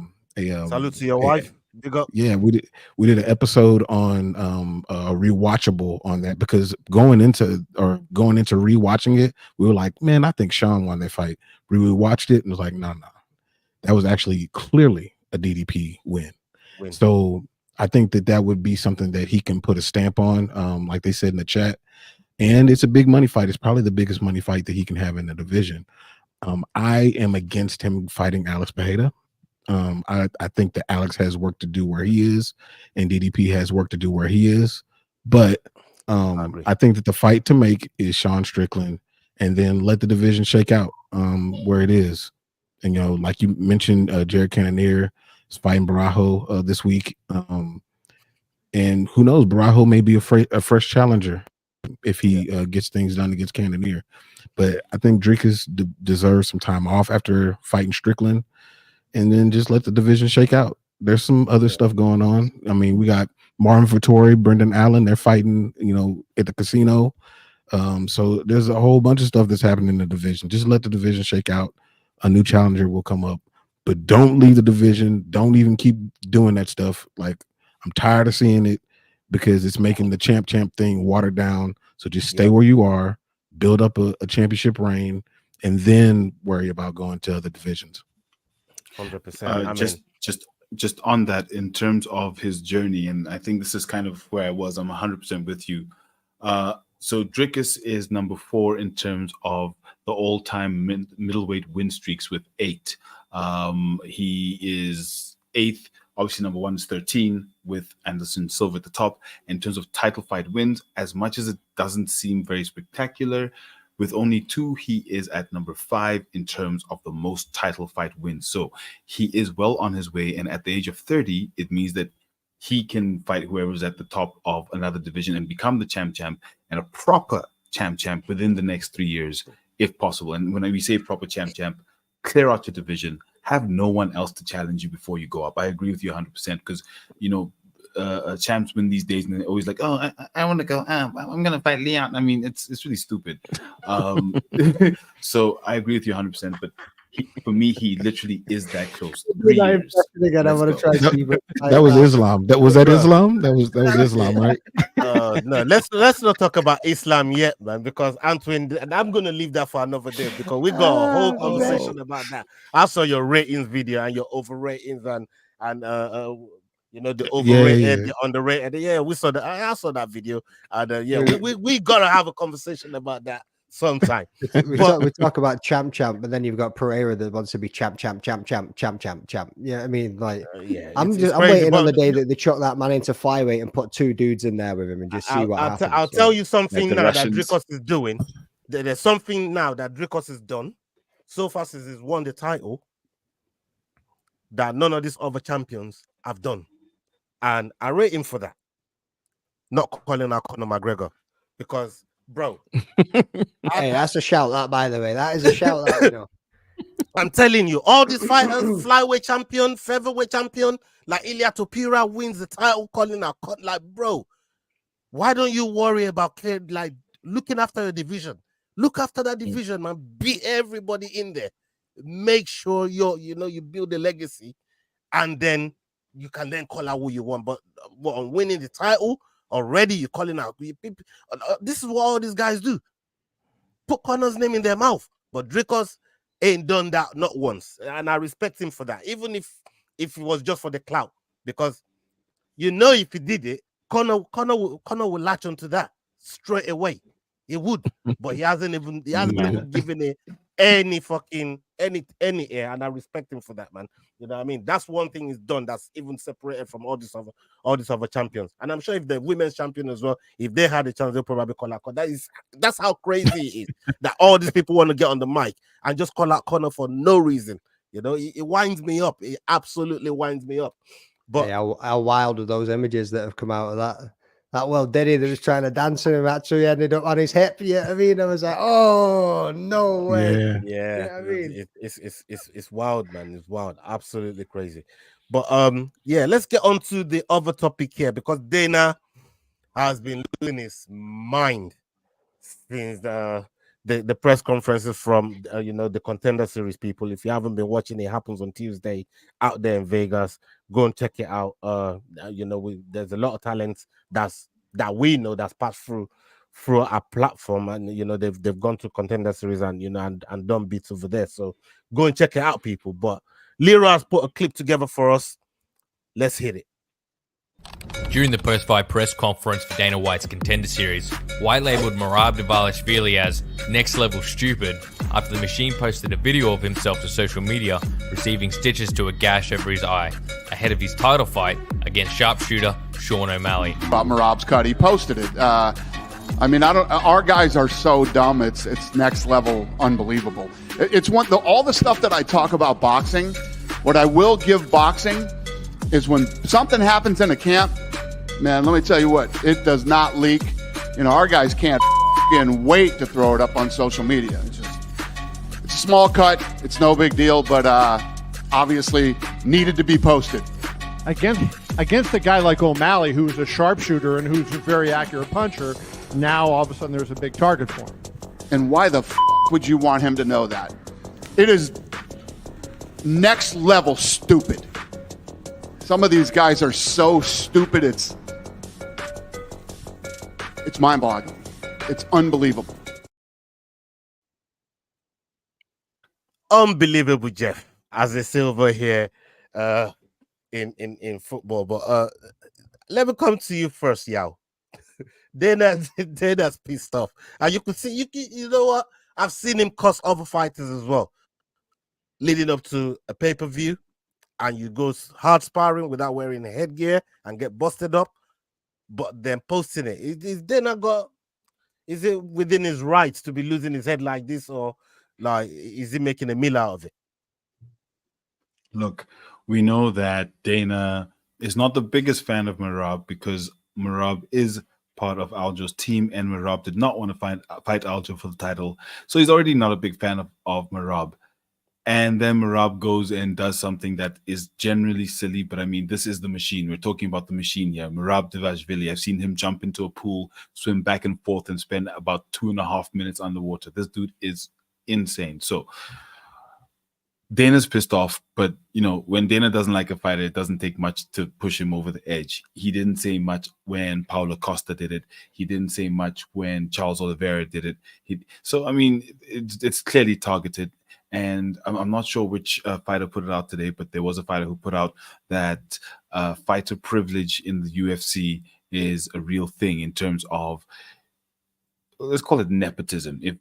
Salute to your wife. Big up. Yeah, we did an episode on rewatchable on that, because going into rewatching it, we were like, man, I think Sean won that fight. We watched it and was like, no, that was actually clearly a DDP win. So I think that would be something that he can put a stamp on, like they said in the chat. And it's a big money fight. It's probably the biggest money fight that he can have in the division. I am against him fighting Alex Pereira. I think that Alex has work to do where he is, and DDP has work to do where he is. But I think that the fight to make is Sean Strickland, and then let the division shake out where it is. And like you mentioned, Jared Cannonier is fighting Barajo this week, and who knows, Barajo may be a fresh challenger if he gets things done against Cannonier. But I think Dricus deserves some time off after fighting Strickland, and then just let the division shake out. There's some other stuff going on. I mean, we got Marvin Vettori, Brendan Allen. They're fighting, at the casino. So there's a whole bunch of stuff that's happening in the division. Just let the division shake out. A new challenger will come up, but don't leave the division. Don't even keep doing that stuff. Like, I'm tired of seeing it, because it's making the champ thing watered down. So just stay where you are, build up a championship reign, and then worry about going to other divisions. 100%. Just on that, in terms of his journey, and I think this is kind of where I was. I'm 100% with you. So Dricus is number 4 in terms of the all-time middleweight win streaks with 8. He is 8th. Obviously, number 1 is 13 with Anderson Silva at the top. In terms of title fight wins, as much as it doesn't seem very spectacular, with only 2, he is at number 5 in terms of the most title fight wins. So he is well on his way. And at the age of 30, it means that he can fight whoever's at the top of another division and become the champ and a proper champ within the next 3 years, if possible. And when we say proper champ, clear out your division. Have no one else to challenge you before you go up. I agree with you 100%, because, champs win these days and they're always like, oh, I want to go, I'm going to fight Leon. I mean, it's really stupid. So I agree with you 100%, but for me, he literally is that close. 3 years. That was Islam. That was Islam. That was Islam, right? No, let's not talk about Islam yet, man, because Antoine, and I'm gonna leave that for another day, because we got a whole conversation about that. I saw your ratings video and your overratings and the overrated, the underrated. Yeah, we saw that. I saw that video, and we gotta have a conversation about that sometime. we talk about champ, but then you've got Pereira that wants to be champ. Yeah, I mean, like, I'm waiting on the day that they chuck that man into flyweight and put 2 dudes in there with him and just see what happens. I'll tell you something now that Dricus is doing. There's something now that Dricus has done so far since he's won the title that none of these other champions have done, and I rate him for that. Not calling out Conor McGregor, because, bro, hey, that's a shout. That, by the way, that is a shout. That, I'm telling you, all these fighters, flyweight champion, featherweight champion, like Ilia Topira wins the title, calling out, like, bro, why don't you worry about like looking after the division? Look after that division, man. Beat everybody in there. Make sure you build a legacy, and then you can then call out who you want. But on winning the title already, you're calling out. This is what all these guys do. Put Conor's name in their mouth. But Dricus ain't done that not once, and I respect him for that. Even if it was just for the clout, because if he did it, Conor will latch onto that straight away. He would, but he hasn't even given it any fucking any air, and I respect him for that, man. You know what I mean? That's one thing he's done that's even separated from all these other champions. And I'm sure if the women's champion as well, if they had a chance, they'll probably call out Conor. That's how crazy it is that all these people want to get on the mic and just call out Conor for no reason. You know, it winds me up. It absolutely winds me up. But how wild are those images that have come out of that? That World Diddy that was trying to dance in him actually ended up on his hip. You know what I mean? I was like, oh no way. Yeah. You know what I mean? It's wild, man. It's wild. Absolutely crazy. But yeah, let's get on to the other topic here, because Dana has been losing his mind since the press conferences from the Contender Series people. If you haven't been watching, it happens on Tuesday out there in Vegas. Go and check it out. There's a lot of talent that we know that's passed through our platform, and they've gone to Contender Series and and done beats over there. So go and check it out, people. But Lira has put a clip together for us. Let's hit it. During the post-fight press conference for Dana White's Contender Series, White labelled Merab Dvalishvili as next level stupid after the machine posted a video of himself to social media receiving stitches to a gash over his eye ahead of his title fight against sharpshooter Sean O'Malley. About Merab's cut, he posted it. Our guys are so dumb. It's next level, unbelievable. It's all the stuff that I talk about boxing. What I will give boxing is when something happens in a camp, man, let me tell you what, it does not leak. Our guys can't wait to throw it up on social media. It's a small cut. It's no big deal, but obviously needed to be posted. Against a guy like O'Malley, who's a sharpshooter and who's a very accurate puncher, now all of a sudden there's a big target for him. And why the would you want him to know that? It is next level stupid. Some of these guys are so stupid, it's mind-boggling. It's unbelievable. Unbelievable, Jeff, as they say over here in football. But let me come to you first, Yao. Dana's pissed off. And you could see, you know what? I've seen him cuss other fighters as well, leading up to a pay-per-view. And you go hard sparring without wearing a headgear and get busted up, but then posting it. Is it within his rights to be losing his head like this, or like is he making a meal out of it? Look, we know that Dana is not the biggest fan of Merab because Merab is part of Aljo's team, and Merab did not want to fight Aljo for the title. So he's already not a big fan of Merab. And then Merab goes and does something that is generally silly, but I mean, this is the machine. We're talking about the machine here. Merab Dvalishvili, I've seen him jump into a pool, swim back and forth, and spend about 2.5 minutes underwater. This dude is insane. So Dana's pissed off, but when Dana doesn't like a fighter, it doesn't take much to push him over the edge. He didn't say much when Paulo Costa did it. He didn't say much when Charles Oliveira did it. So I mean, it's clearly targeted. And I'm not sure which fighter put it out today, but there was a fighter who put out that fighter privilege in the UFC is a real thing in terms of, let's call it nepotism. If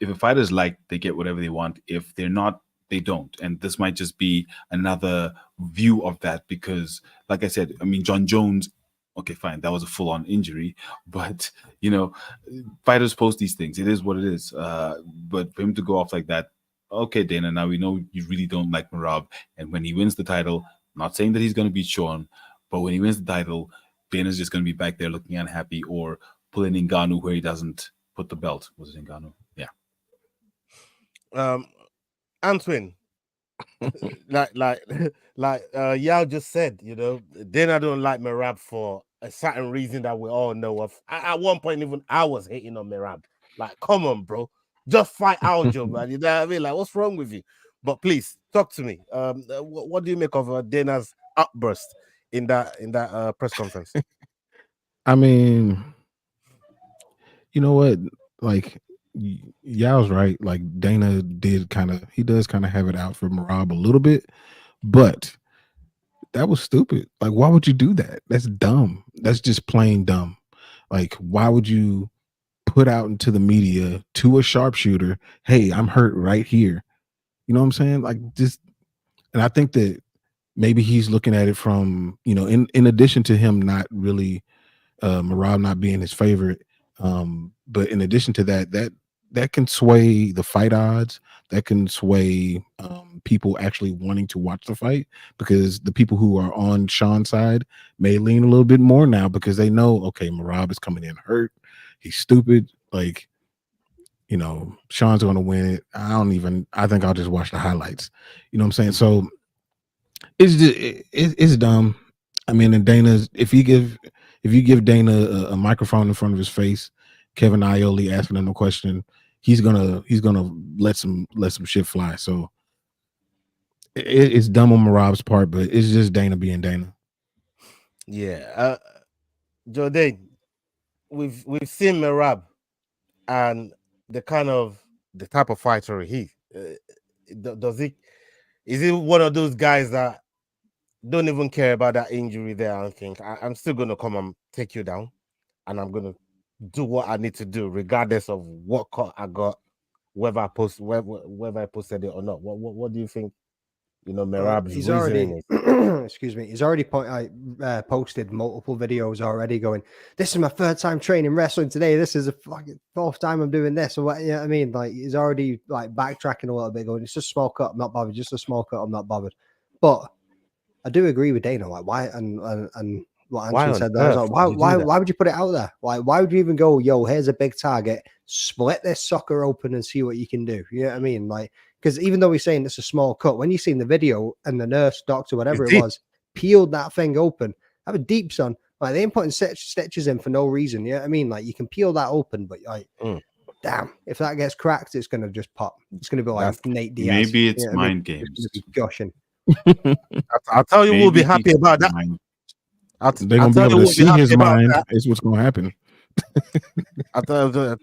a fighter is liked, they get whatever they want. If they're not, they don't. And this might just be another view of that because, like I said, I mean, John Jones, okay, fine, that was a full-on injury, but fighters post these things. It is what it is. But for him to go off like that, okay, Dana, now we know you really don't like Merab. And when he wins the title, I'm not saying that he's going to beat Sean, but when he wins the title, Dana's just going to be back there looking unhappy or pulling Ngannou where he doesn't put the belt. Was it Ngannou? Yeah. Antoine, like Yao just said, Dana don't like Merab for a certain reason that we all know of. At one point, even I was hating on Merab. Like, come on, bro. Just fight Aljo, man. You know what I mean? Like, what's wrong with you? But please talk to me. What do you make of Dana's outburst in that press conference? I mean, you know what? Like, Yao's right. Like, Dana does kind of have it out for Merab a little bit, but that was stupid. Like, why would you do that? That's dumb. That's just plain dumb. Like, why would you put out into the media to a sharpshooter, hey, I'm hurt right here? You know what I'm saying? Like just, and I think that maybe he's looking at it from, you know, in addition to him not really Merab not being his favorite, but in addition to that can sway the fight odds, that can sway people actually wanting to watch the fight, because the people who are on Sean's side may lean a little bit more now because they know, okay, Merab is coming in hurt, he's stupid, like, you know, Sean's going to win it. I think I'll just watch the highlights. You know what I'm saying? So it's just, it's dumb. I mean, and Dana's, if you give Dana a microphone in front of his face, Kevin Aioli asking him a question, he's gonna let some shit fly. So it's dumb on Merab's part, but it's just Dana being Dana. Yeah, Jordan, we've seen Merab and the type of fighter he is he one of those guys that don't even care about that injury there and think I'm still gonna come and take you down, and I'm gonna do what I need to do regardless of what cut I got, whether I posted it or not. What do you think? You know, Merab. He's already excuse me. He's already posted multiple videos already. Going, this is my third time training wrestling today. This is a fucking fourth time I'm doing this. Or what? You know what I mean? Like he's already like backtracking a little bit, going, it's just a small cut. I'm not bothered. Just a small cut. I'm not bothered. But I do agree with Dana. Like why and what Anthony said there. Like, why would you put it out there? Like why would you even go? Yo, here's a big target. Split this sucker open and see what you can do. You know what I mean? Like. Because even though he's saying it's a small cut, when you've seen the video and the nurse, doctor, whatever it was, peeled that thing open, have a deep, son. Like they ain't putting stitches in for no reason. You know what I mean? Like you can peel that open, but like, damn, if that gets cracked, it's gonna just pop. It's gonna be like Nate Diaz. Maybe it's you know mind games. Gushing. I'll tell you, we'll be happy about that. They're gonna be able to see his mind. Is what's gonna happen. I thought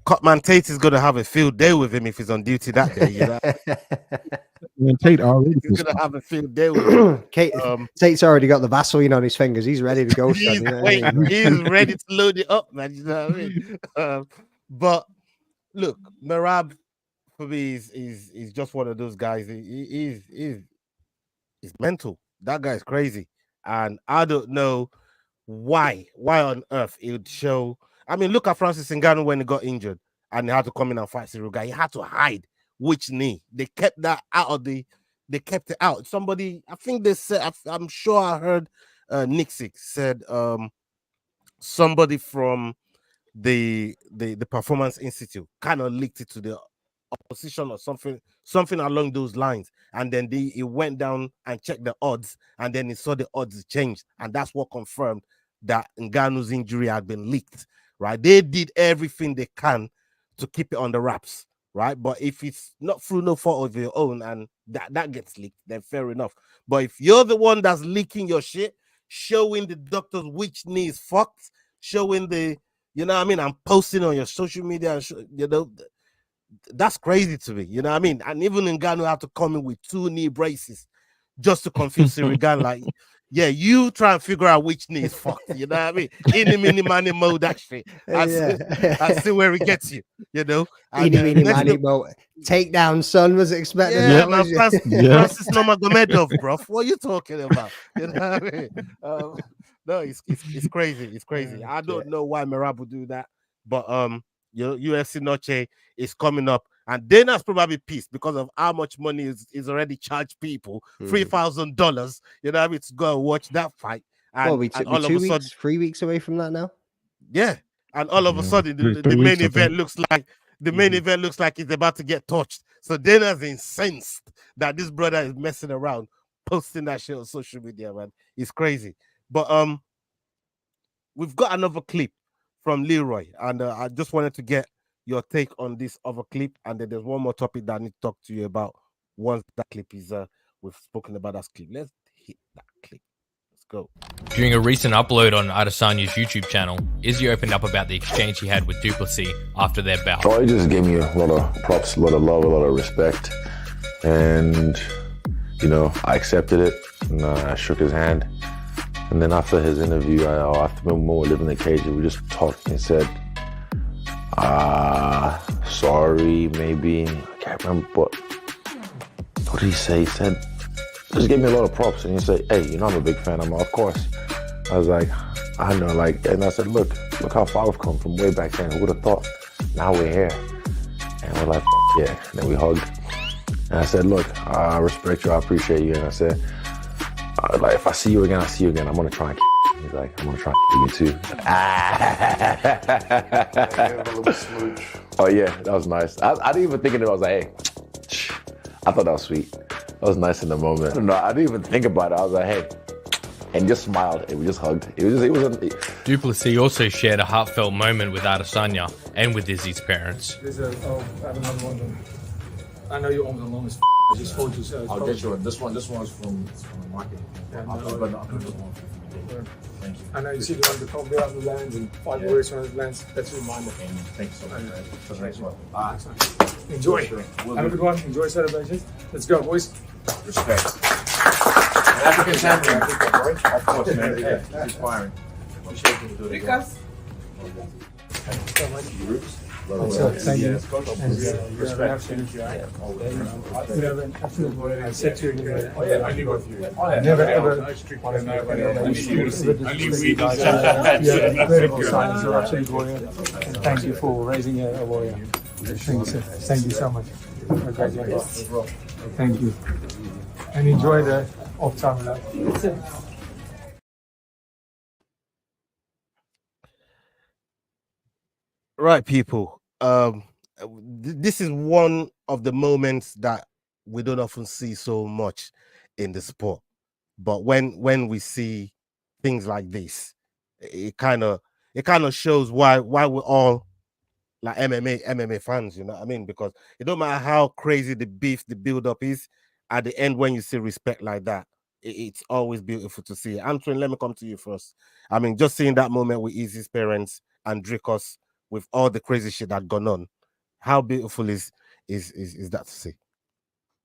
Cutman Tate is going to have a field day with him if he's on duty that day. You know? Tate already he's going to have a field day with him. Tate's already got the Vaseline on his fingers. He's ready to go. He's ready to load it up, man. You know what I mean? But look, Merab for me is just one of those guys. He's mental. That guy's crazy, and I don't know why on earth it would show. I mean, look at Francis Ngannou when he got injured and he had to come in and fight Cyril Gane. He had to hide which knee. They kept that out of they kept it out. Somebody, I think they said, I'm sure I heard Nixick said somebody from the Performance Institute kind of leaked it to the opposition or something along those lines, and then he went down and checked the odds, and then he saw the odds changed, and that's what confirmed that Ngannou's injury had been leaked, right? They did everything they can to keep it on the wraps, right? But if it's not through no fault of your own and that gets leaked, then fair enough. But if you're the one that's leaking your shit, showing the doctors which knee is fucked, showing the, you know what I mean, and posting on your social media, you know, that's crazy to me, you know what I mean? And even Ngannou have to come in with 2 knee braces just to confuse Cyril Gane. Like, yeah, you try and figure out which knee is fucked, you know what I mean? In mini money mode, that shit. I see where it gets you, you know? Mini money mode. Takedown, son, was expected. Yeah, man, Francis Nomagomedov, bro. What are you talking about? You know what I mean? No, it's crazy. It's crazy. I don't know why Merab would do that, but your UFC Noche is coming up, and Dana's probably pissed because of how much money is already charged people, $3,000. You know what I mean, to go and watch that fight. And, we 3 weeks away from that now. Yeah, and all of a sudden the main event looks like it's about to get touched. So Dana's incensed that this brother is messing around, posting that shit on social media, man. It's crazy. But we've got another clip from Leroy, and I just wanted to get your take on this other clip, and then there's one more topic that I need to talk to you about once that clip is we've spoken about that clip. Let's hit that clip. Let's go. During a recent upload on Adesanya's YouTube channel, Izzy opened up about the exchange he had with Du Plessis after their bout. Oh, he just gave me a lot of props, a lot of love, a lot of respect, and you know, I accepted it, and I shook his hand. And then after his interview, after when we were living in the cage, we just talked and he said, sorry, maybe, I can't remember, but what did he say? He said, just gave me a lot of props. And he said, hey, you know, I'm a big fan. I'm like, of course. I was like, I know, like, and I said, look how far we've come from way back then. Who would have thought? Now we're here. And we're like, yeah. And then we hugged. And I said, look, I respect you. I appreciate you. And I said, like, if I see you again, I'll see you again. I'm going to try and He's like, I'm going to try and you too. Oh, yeah, that was nice. I didn't even think of it. I was like, hey, I thought that was sweet. That was nice in the moment. I don't know. I didn't even think about it. I was like, hey. And just smiled and we just hugged. Du Plessis also shared a heartfelt moment with Adesanya and with Izzy's parents. I have another one. I know you're on the longest. I just told you so. I'll get you one. This one's from the market. Yeah, I'll put it on. Thank you. I know you see the one that comes out of the lands and 5 words from the lands. That's a reminder. Thanks so much. That's nice one. Enjoy. Have a good one. Enjoy celebrations. Let's go, boys. Respect. African champion. Of course, man. Yeah, inspiring. Appreciate you doing it. Because. Thank you. I said to you, I knew of you. Never ever. Very good signs. You're absolutely warrior. And thank you for raising a warrior. Thank you so much. Thank you. And enjoy the off time. Right, people. This is one of the moments that we don't often see so much in the sport. But when we see things like this, it kind of shows why we're all like MMA fans, you know what I mean? Because it don't matter how crazy the build up is, at the end when you see respect like that, it's always beautiful to see. Antoine, let me come to you first. I mean, just seeing that moment with Izzy's parents and Dricus with all the crazy shit that gone on, how beautiful is that to see?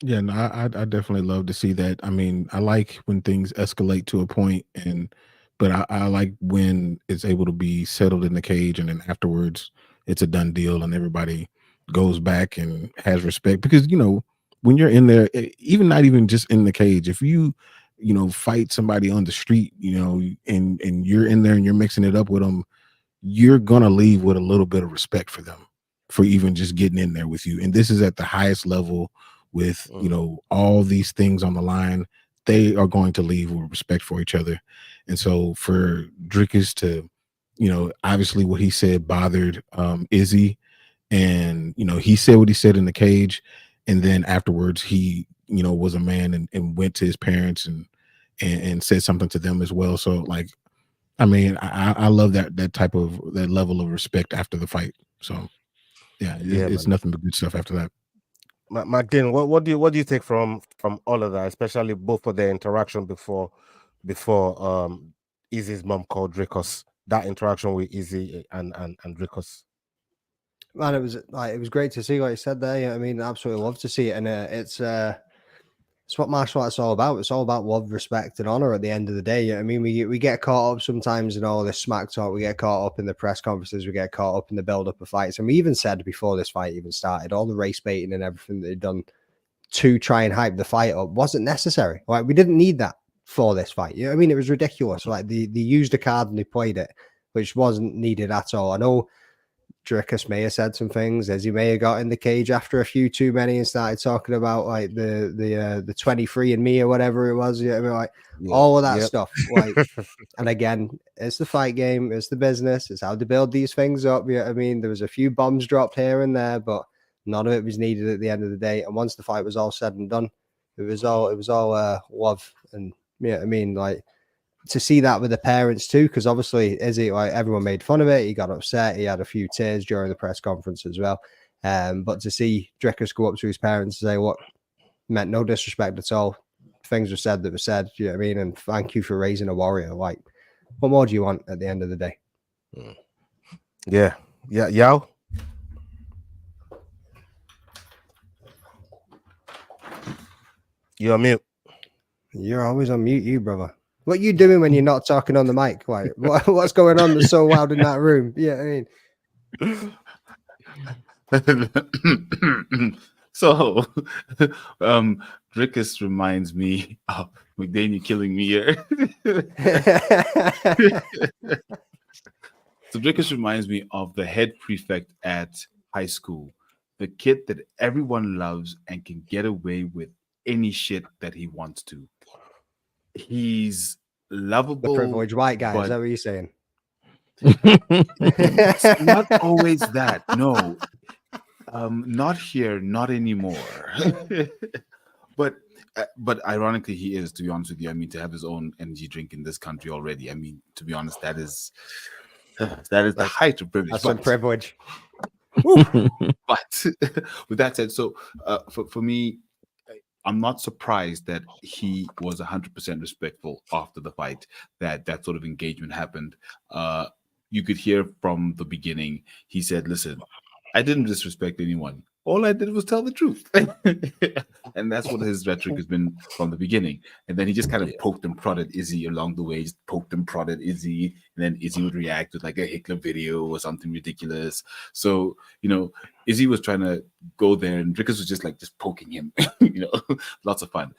Yeah, no, I definitely love to see that. I mean, I like when things escalate to a point, but I like when it's able to be settled in the cage, and then afterwards it's a done deal, and everybody goes back and has respect. Because when you're in there, even not even just in the cage, if you fight somebody on the street, and you're in there and you're mixing it up with them, you're gonna leave with a little bit of respect for them, for even just getting in there with you. And this is at the highest level with all these things on the line. They are going to leave with respect for each other. And so for Dricus to obviously what he said bothered Izzy, and he said what he said in the cage, and then afterwards he was a man and went to his parents and said something to them as well. So like, I mean, I love that level of respect after the fight. So yeah, it's nothing but good stuff after that. Magdalene, what do you take from all of that, especially both of their interaction before Izzy's mom called Dricus, that interaction with Izzy and Dricus? Man, it was great to see, like you said there. I mean, absolutely love to see it, and it's what martial arts is all about. It's all about love, respect, and honor. At the end of the day, I mean, we get caught up sometimes in all this smack talk. We get caught up in the press conferences. We get caught up in the build-up of fights. And we even said before this fight even started, all the race baiting and everything that they'd done to try and hype the fight up wasn't necessary. Like, we didn't need that for this fight. You know what I mean? It was ridiculous. Like, they used a card and they played it, which wasn't needed at all. I know Dricus may have said some things, as he may have got in the cage after a few too many and started talking about like the 23 and me or whatever it was. You know, like all of that stuff. Like, and again, it's the fight game, it's the business, it's how to build these things up. You know what I mean? There was a few bombs dropped here and there, but none of it was needed at the end of the day. And once the fight was all said and done, it was all love. And you know what I mean? Like, to see that with the parents too, because obviously Izzy, like, everyone made fun of it. He got upset. He had a few tears during the press conference as well. But to see Dricus go up to his parents and say what meant no disrespect at all, things were said that were said. You know what I mean? And thank you for raising a warrior. Like, what more do you want at the end of the day? Yeah, Yao. You're on mute. You're always on mute, you brother. What are you doing when you're not talking on the mic? Like, what's going on that's so loud in that room? Yeah, I mean, So, Dricus reminds me of McDaniel killing me here. So Dricus reminds me of the head prefect at high school, the kid that everyone loves and can get away with any shit that he wants to. He's lovable, The privileged white guy. Is but that what you're saying? it's not always that. No, not here, not anymore. But ironically, he is. To be honest with you, I mean, to have his own energy drink in this country already. I mean, to be honest, that is the height of privilege. That's some privilege. But with that said, so for me, I'm not surprised that he was 100% respectful after the fight, that sort of engagement happened. You could hear from the beginning, he said, listen, I didn't disrespect anyone. All I did was tell the truth. And that's what his rhetoric has been from the beginning. And then he just kind of poked and prodded Izzy along the way, just poked and prodded Izzy. And then Izzy would react with like a Hitler video or something ridiculous. So, Izzy was trying to go there and Dricus was just poking him, lots of fun.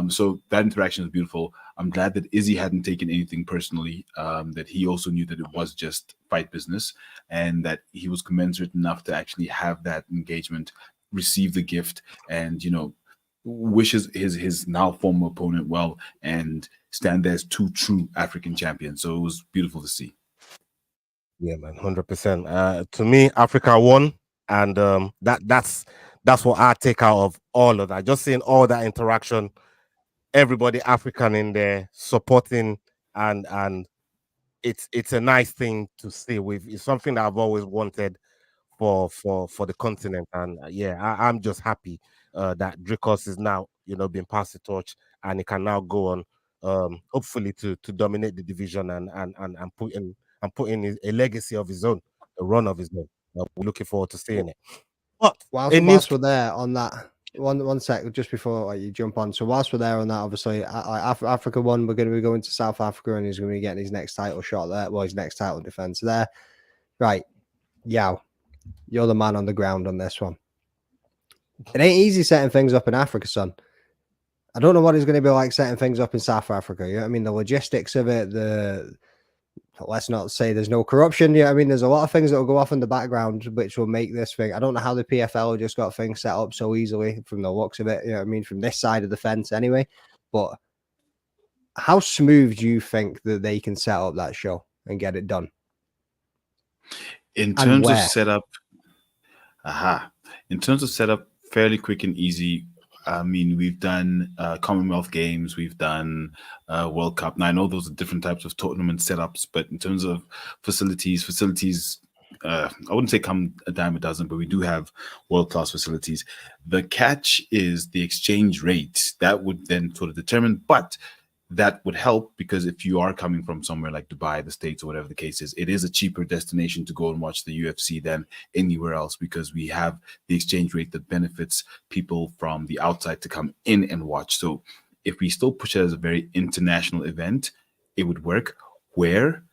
So that interaction was beautiful. I'm glad that Izzy hadn't taken anything personally, that he also knew that it was just fight business and that he was commensurate enough to actually have that engagement, receive the gift, and, wishes his now former opponent well and stand there as two true African champions. So it was beautiful to see. Yeah, man, 100%. To me, Africa won, and that's what I take out of all of that. Just seeing all that interaction, everybody African in there supporting, and it's a nice thing to see. It's something that I've always wanted for the continent, and I'm just happy that Dricus is now being passed the torch, and he can now go on, hopefully to dominate the division and put in a legacy of his own, a run of his own. We're looking forward to seeing it. But whilst we're there on that, one sec, just before you jump on. So whilst we're there on that, obviously, Africa won. We're going to be going to South Africa, and he's going to be getting his next title shot there. Well, his next title defense there. Right, Yao, you're the man on the ground on this one. It ain't easy setting things up in Africa, son. I don't know what it's going to be like setting things up in South Africa. You know what I mean? The logistics of it, let's not say there's no corruption. Yeah, I mean, there's a lot of things that will go off in the background, which will make this thing. I don't know how the PFL just got things set up so easily from the looks of it. You know what I mean? From this side of the fence anyway. But how smooth do you think that they can set up that show and get it done? In terms of setup, fairly quick and easy. I mean, we've done Commonwealth Games, we've done World Cup. Now, I know those are different types of tournament setups, but in terms of facilities, I wouldn't say come a dime a dozen, but we do have world-class facilities. The catch is the exchange rate. That would then sort of determine, but that would help because if you are coming from somewhere like Dubai, the States, or whatever the case is, it is a cheaper destination to go and watch the UFC than anywhere else because we have the exchange rate that benefits people from the outside to come in and watch. So if we still push it as a very international event, it would work. Where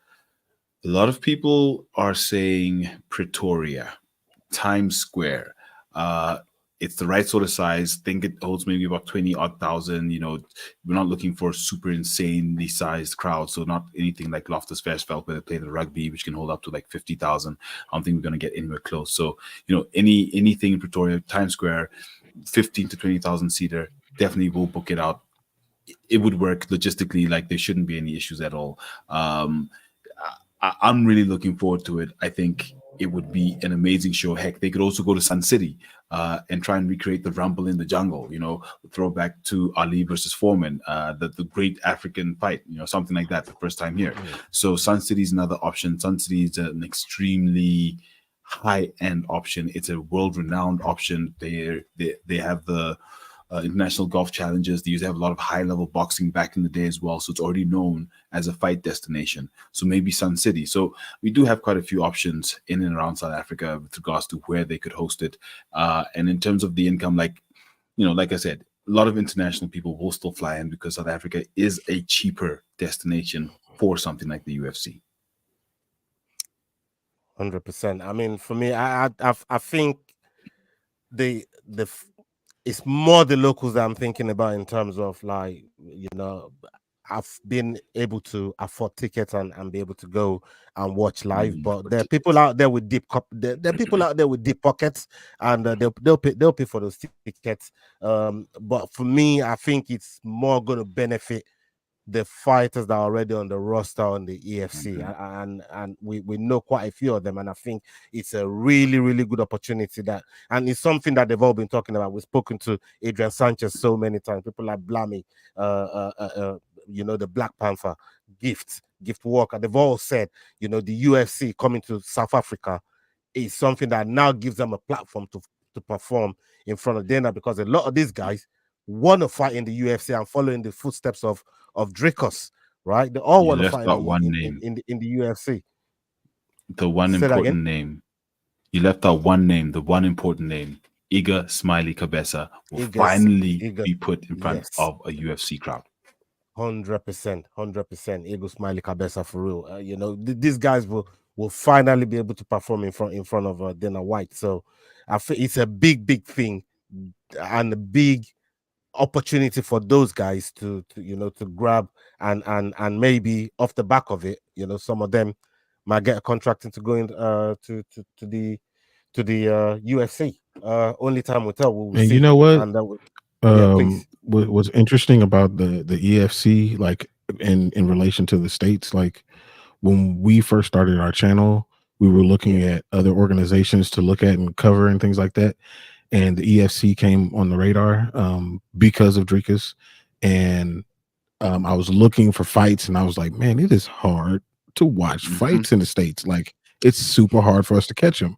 a lot of people are saying Pretoria, Times Square, it's the right sort of size. Think it holds maybe about 20,000 odd. We're not looking for a super insanely sized crowd. So not anything like Loftus Versfeld where they play the rugby, which can hold up to like 50,000. I don't think we're going to get anywhere close. So, anything in Pretoria, Times Square, 15 to 20,000 seater, definitely will book it out. It would work logistically. Like there shouldn't be any issues at all. I'm really looking forward to it. I think it would be an amazing show. Heck, they could also go to Sun City and try and recreate the Rumble in the Jungle, throwback to Ali versus Foreman, the great African fight, something like that, the first time here. So Sun City is another option. Sun City is an extremely high-end option. It's a world-renowned option. They have the international golf challenges. They used to have a lot of high-level boxing back in the day as well. So it's already known as a fight destination. So maybe Sun City. So we do have quite a few options in and around South Africa with regards to where they could host it. And in terms of the income, like I said, a lot of international people will still fly in because South Africa is a cheaper destination for something like the UFC. 100%. I mean, for me, I think it's more the locals that I'm thinking about in terms of like, you know, I've been able to afford tickets and be able to go and watch live, but there are people out there with there are people out there with deep pockets, and they'll pay for those tickets. But for me, I think it's more going to benefit the fighters that are already on the roster on the EFC, and we know quite a few of them, and I think it's a really good opportunity that, and it's something that they've all been talking about. We've spoken to Adrian Sanchez so many times, people like Blammy, you know, the Black Panther, Gift Walker, they've all said, you know, the UFC coming to South Africa is something that now gives them a platform to perform in front of Dana, because a lot of these guys want to fight in the UFC and follow in the footsteps of Dricus, right? They all want to fight in the UFC. The one important name. You left out one name, the one important name. Iga Smiley Cabeza will finally be put in front of a UFC crowd. 100%. Iga Smiley Cabeza for real. You know, these guys will finally be able to perform in front of Dana White. So I think it's a big thing and a big opportunity for those guys to you know, to grab and maybe off the back of it, you know, some of them might get a contract into going to the UFC. Only time will tell. We'll and see. you know what? And please. What's interesting about the EFC, like in relation to the states, like when we first started our channel, we were looking at other organizations to look at and cover and things like that. And the EFC came on the radar because of Dricus. And I was looking for fights, and I was like, man, it is hard to watch fights in the States. Like, it's super hard for us to catch them.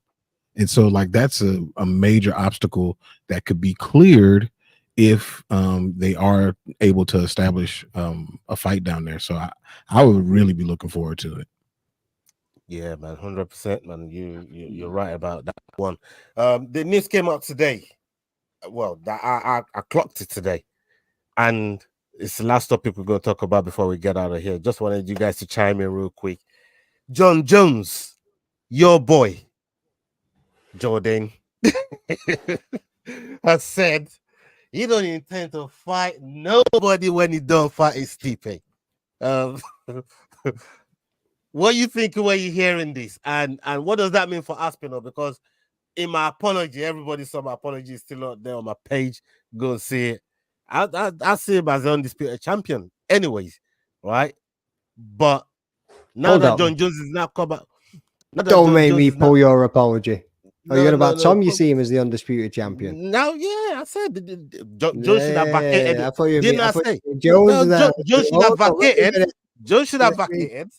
And so, like, that's a major obstacle that could be cleared if they are able to establish a fight down there. So I would really be looking forward to it. Yeah, man, 100%, man. You're right about that one. The news came out today. Well, I clocked it today, and it's the last topic we're going to talk about before we get out of here. Just wanted you guys to chime in real quick. John Jones, your boy, Jordan, has said he don't intend to fight nobody when he don't fight his Stipe. What you think when you're hearing this, and what does that mean for Aspinall? Because in my apology, everybody saw my apology is still out there on my page. Go see it. I see him as the undisputed champion, anyways, right? But now that John Jones is now come back, don't make me pull your apology. Are you about Tom? You see him as the undisputed champion. Now, yeah, I said Jones should have vacated. I thought you didn't I say Jones should have vacated. Jones should have vacated.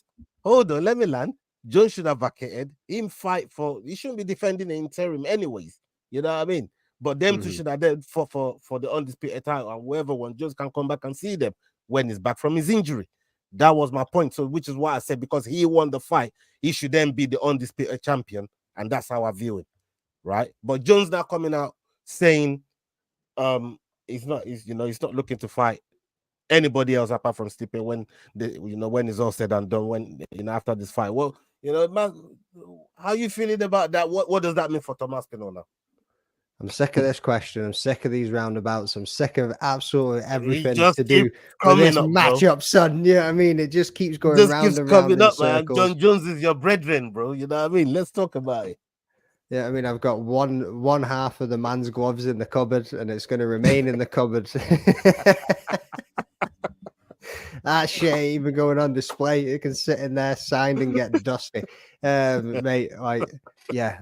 Hold on, let me land. Jones should have vacated. Him fight for. He shouldn't be defending the interim, anyways. You know what I mean? But them two should have done for the undisputed title, and whoever one Jones can come back and see them when he's back from his injury. That was my point. So, which is why I said, because he won the fight, he should then be the undisputed champion, and that's how I view it, right? But Jones now coming out saying, he's not looking to fight anybody else apart from Stipe when when it's all said and done, when after this fight. Well, man, how you feeling about that? What does that mean for Thomas Pino now? I'm sick of this question. I'm sick of these roundabouts. I'm sick of absolutely everything to do with this matchup, son. You know what I mean? It just keeps going round and round in circles. John Jones is your brethren, bro. You know what I mean? Let's talk about it. Yeah, I mean, I've got one half of the man's gloves in the cupboard, and it's going to remain in the cupboard. That shit ain't even going on display. It can sit in there signed and get dusty. Mate, like, yeah.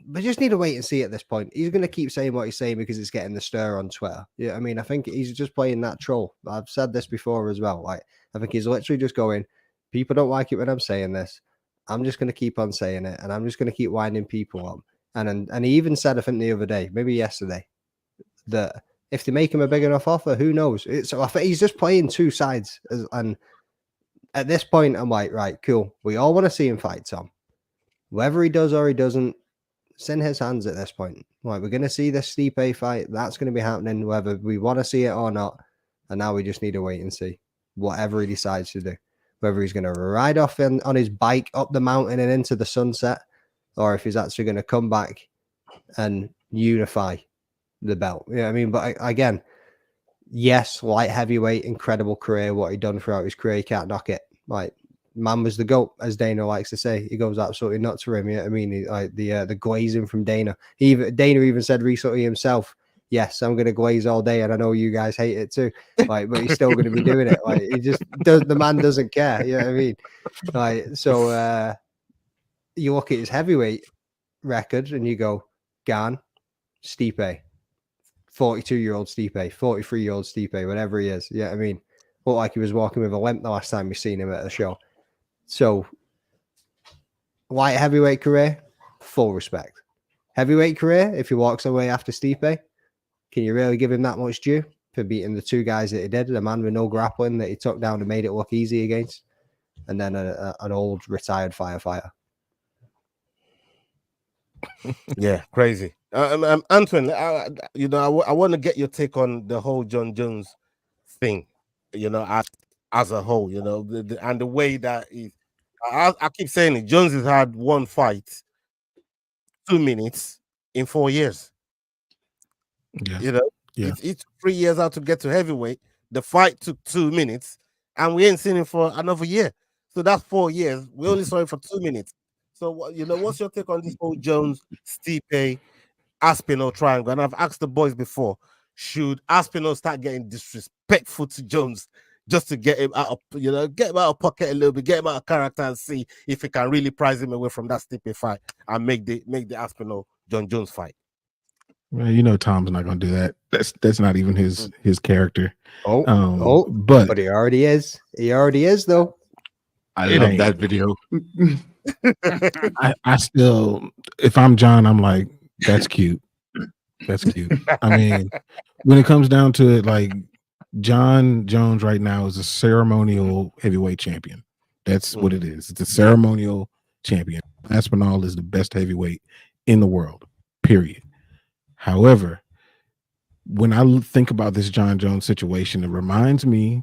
But just need to wait and see at this point. He's going to keep saying what he's saying because it's getting the stir on Twitter. Yeah, I mean, I think he's just playing that troll. I've said this before as well. Like, I think he's literally just going, people don't like it when I'm saying this. I'm just going to keep on saying it, and I'm just going to keep winding people up. And he even said, I think the other day, maybe yesterday, that if they make him a big enough offer, who knows? So I think he's just playing two sides. And at this point, I'm like, right, cool. We all want to see him fight Tom. Whether he does or he doesn't, it's in his hands at this point. Like, we're going to see this Stipe fight. That's going to be happening, whether we want to see it or not. And now we just need to wait and see whatever he decides to do. Whether he's going to ride off on his bike up the mountain and into the sunset, or if he's actually going to come back and unify the belt. Yeah, I mean, but again, yes, light heavyweight, incredible career. What he done throughout his career, you can't knock it. Like, man was the GOAT, as Dana likes to say. He goes absolutely nuts for him. Yeah, I mean, like the glazing from Dana. Dana even said recently himself, "Yes, I'm going to glaze all day, and I know you guys hate it too. Like, but he's still going to be doing it. Like, he just does. The man doesn't care. You know what I mean? Like, so you look at his heavyweight record, and you go, Gan, Stipe, 42-year-old Stipe, 43-year-old Stipe, whatever he is. Yeah, I mean, looked like he was walking with a limp the last time we seen him at a show. So, light heavyweight career, full respect. Heavyweight career, if he walks away after Stipe, can you really give him that much due for beating the two guys that he did? The man with no grappling that he took down and made it look easy against, and then an old retired firefighter. Yeah, crazy. Antoine, I want to get your take on the whole John Jones thing, as a whole, and the way that I keep saying it. Jones has had one fight, 2 minutes in 4 years. Yeah. It's 3 years out to get to heavyweight. The fight took 2 minutes, and we ain't seen him for another year. So that's 4 years. We only saw him for 2 minutes. So what's your take on this whole Jones, Stipe, Aspinall triangle? And I've asked the boys before: should Aspinall start getting disrespectful to Jones just to get him out of pocket a little bit, get him out of character, and see if he can really prize him away from that Stipe fight and make the Aspinall John Jones fight? Well, Tom's not going to do that. That's not even his character. But he already is. He already is, though. I love that video. I still, if I'm John, I'm like, that's cute. That's cute. I mean, when it comes down to it, like, John Jones right now is a ceremonial heavyweight champion. That's what it is. It's a ceremonial champion. Aspinall is the best heavyweight in the world, period. However, when I think about this John Jones situation, it reminds me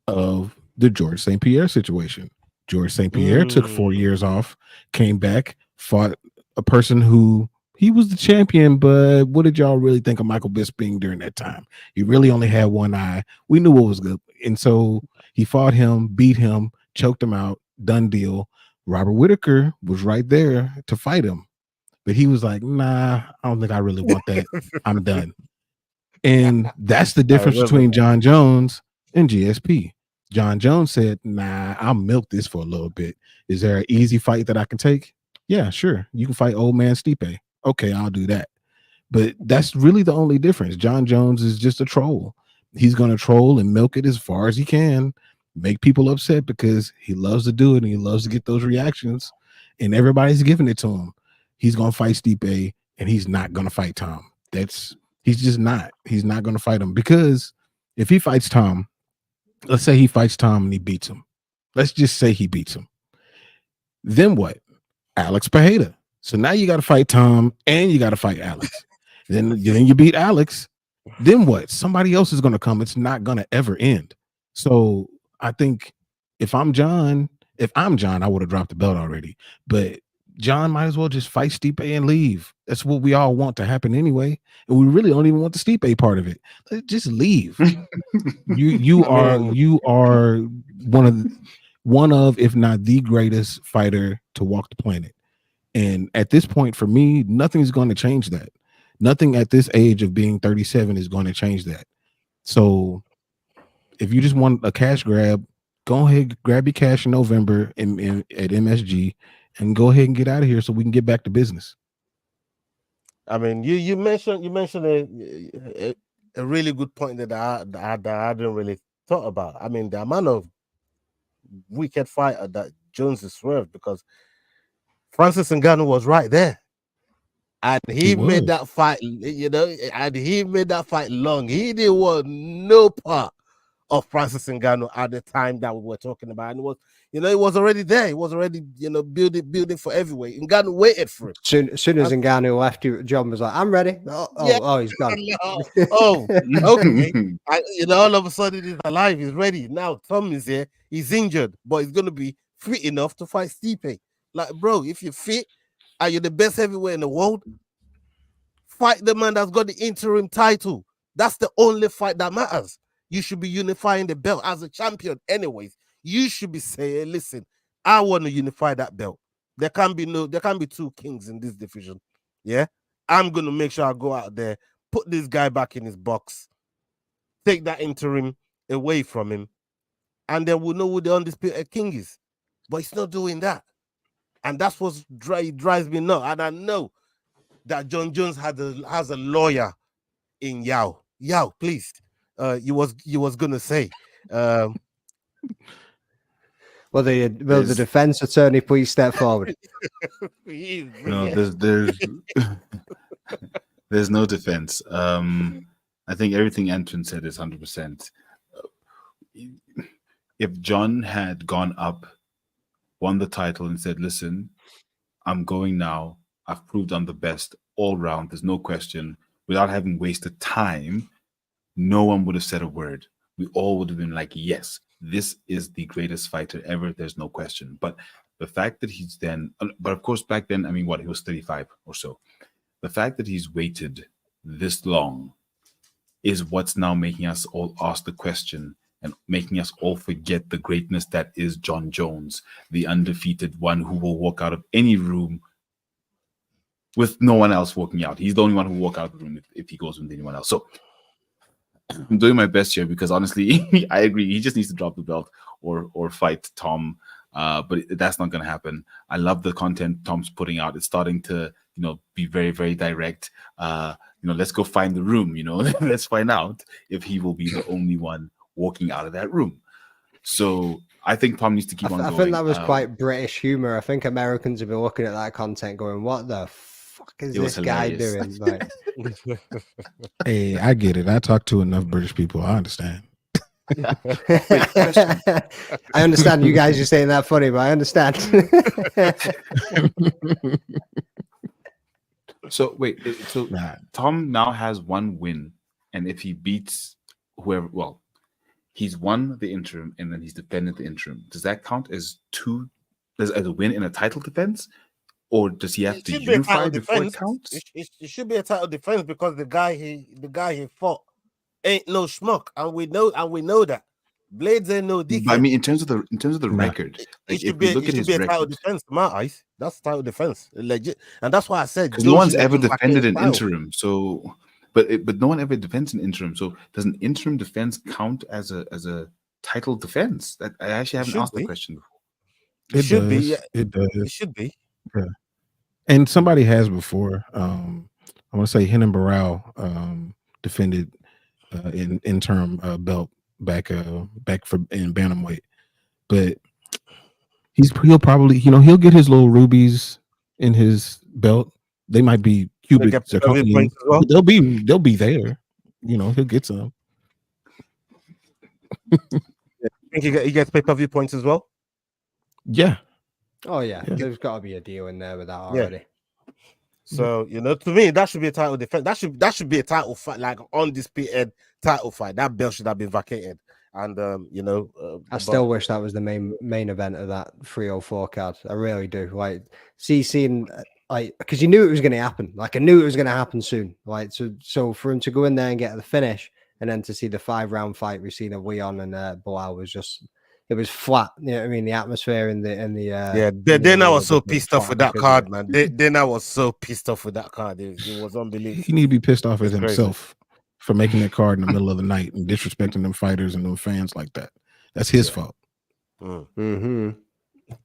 of the George St. Pierre situation. George St. Pierre took 4 years off, came back, fought a person who he was the champion, but what did y'all really think of Michael Bisping during that time? He really only had one eye. We knew what was good. And so he fought him, beat him, choked him out, done deal. Robert Whittaker was right there to fight him. But he was like, nah, I don't think I really want that. I'm done. And that's the difference between John Jones and GSP. John Jones said, nah, I'll milk this for a little bit. Is there an easy fight that I can take? Yeah, sure. You can fight old man Stipe. Okay, I'll do that. But that's really the only difference. John Jones is just a troll. He's going to troll and milk it as far as he can, make people upset because he loves to do it and he loves to get those reactions, and everybody's giving it to him. He's going to fight Stipe and he's not going to fight Tom. He's just not. He's not going to fight him, because if he fights Tom, let's say he fights Tom and he beats him. Let's just say he beats him. Then what? Alex Pereira. So now you got to fight Tom and you got to fight Alex. then you beat Alex. Then what? Somebody else is going to come. It's not going to ever end. So I think if I'm John, I would have dropped the belt already. But John might as well just fight Stipe and leave. That's what we all want to happen anyway. And we really don't even want the Stipe part of it. Just leave. you are one of, if not the greatest fighter to walk the planet. And at this point, for me, nothing's going to change that. Nothing at this age of being 37 is going to change that. So if you just want a cash grab, go ahead, grab your cash in November at MSG and go ahead and get out of here so we can get back to business. I mean, you mentioned a really good point that I didn't really thought about. I mean, the amount of wicked fighter that Jones has swerved, because Francis Ngannou was right there, and he made that fight. And he made that fight long. He didn't want no part of Francis Ngannou at the time that we were talking about, and it was, it was already there. It was already, building for heavyweight. Ngannou waited for it. As soon as Ngannou left, John was like, "I'm ready." He's gone. Okay. All of a sudden he's alive. He's ready now. Tom is here. He's injured, but he's gonna be fit enough to fight Stipe. Like, bro, if you're fit and you're the best heavyweight in the world, fight the man that's got the interim title. That's the only fight that matters. You should be unifying the belt as a champion anyways. You should be saying, listen, I want to unify that belt. There can't be two kings in this division. Yeah. I'm going to make sure I go out there, put this guy back in his box, take that interim away from him, and then we'll know who the undisputed king is. But he's not doing that. And that's what drives me nuts. And I know that John Jones has a lawyer in Yao. Yao, please. You was gonna say. Will the defense attorney please step forward? No, there's no defense. I think everything Anton said is 100%. If John had gone up, won the title, and said, listen, I'm going now. I've proved I'm the best all round. There's no question. Without having wasted time, no one would have said a word. We all would have been like, yes, this is the greatest fighter ever. There's no question. But the fact that he's then, but of course, back then, I mean, he was 35 or so. The fact that he's waited this long is what's now making us all ask the question and making us all forget the greatness that is John Jones, the undefeated one who will walk out of any room with no one else walking out. He's the only one who will walk out of the room if he goes with anyone else. So I'm doing my best here because honestly, I agree. He just needs to drop the belt or fight Tom. But that's not going to happen. I love the content Tom's putting out. It's starting to, be very, very direct. Let's go find the room, let's find out if he will be the only one walking out of that room. So I think Tom needs to keep on going. I think that was quite British humor. I think Americans have been looking at that content going, what the fuck is this guy doing? Like, hey, I get it. I talk to enough British people. I understand. I understand you guys are saying that funny, but I understand. So wait, Tom now has one win, and if he beats whoever, he's won the interim and then he's defended the interim. Does that count as as a win in a title defense, or does he have to unify before it counts? It should be a title defense because the guy he fought ain't no schmuck, and we know that. Blades ain't no dickhead. I mean, in terms of the record, it should be a title defense to my eyes. That's title defense, legit, and that's why I said because no one's ever defended an interim. So, but no one ever defends an interim. So, does an interim defense count as a title defense? That I actually haven't asked the question before. It should be. Yeah. It does. It should be. Yeah. And somebody has before. I want to say Henan Barrow defended in interim belt back for in bantamweight, but he'll probably he'll get his little rubies in his belt. They might be cubic. Well. They'll be there. He'll get some. Think he gets pay-per-view points as well? Yeah. Oh yeah. There's got to be a deal in there with that already. Yeah. So to me, that should be a title defense. That should be a title fight, like undisputed title fight. That belt should have been vacated. And I still wish that was the main event of that 304 card. I really do. Like, seeing because you knew it was going to happen. Like, I knew it was going to happen soon. Like, so for him to go in there and get the finish, and then to see the 5-round fight we seen of Leon and Bilal was just. It was flat, you know what I mean? The atmosphere and the Then I was so pissed off with that card, man. Then I was so pissed off with that card. It was unbelievable. He need to be pissed off at himself for making that card in the middle of the night and disrespecting them fighters and them fans like that. That's his fault. Mm-hmm.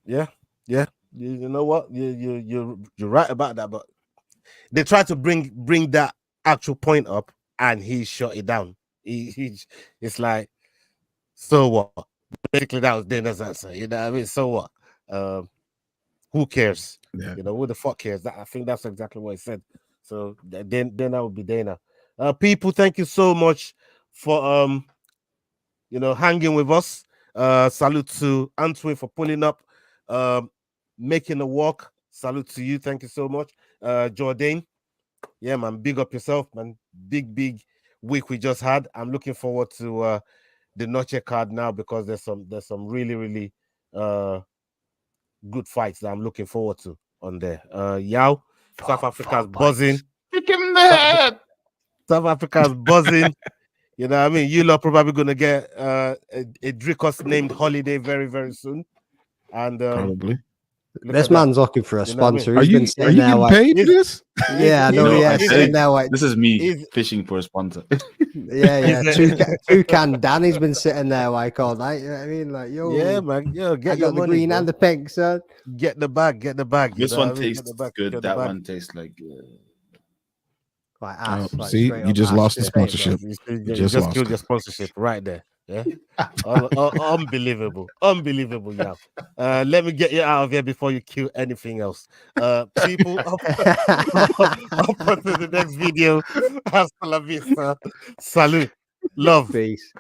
Yeah. You know what? You're right about that, but they tried to bring that actual point up, and he shut it down. It's like, so what? Basically, that was Dana's answer. You know what I mean? So what? Who cares? Yeah. Who the fuck cares? I think that's exactly what he said. So then that would be Dana. People, thank you so much for hanging with us. Salute to Antwi for pulling up, making a walk. Salute to you. Thank you so much. Jordan. Yeah, man. Big up yourself, man. Big week we just had. I'm looking forward to the Noche card now because there's some really good fights that I'm looking forward to on there. Yao, South Africa's buzzing. Kick him in the head. South Africa's buzzing. You know what I mean? You lot probably going to get a Dricus named holiday very, very soon. And Probably. This man's looking for a sponsor. Are you getting paid for this? Yeah, no, yeah, sitting there like this is me fishing for a sponsor. Yeah. Toucan Danny's been sitting there like all night. You know what I mean? Like, yo, yeah, man, yo, get I your got the money, green bro. and the pink, son. Get the bag. This you know one what I mean? tastes good. That one tastes like. Like ass, like see, straight you up just ass lost the shit. sponsorship. You just lost killed it. your sponsorship right there. Yeah, unbelievable, yeah. Let me get you out of here before you kill anything else. People, up onto the next video. Hasta la vista. Salute, love, peace.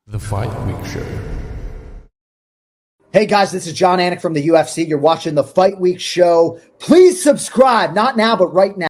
The Fight Week Show. Hey guys, this is John Anik from the UFC. You're watching the Fight Week Show. Please subscribe, not now, but right now.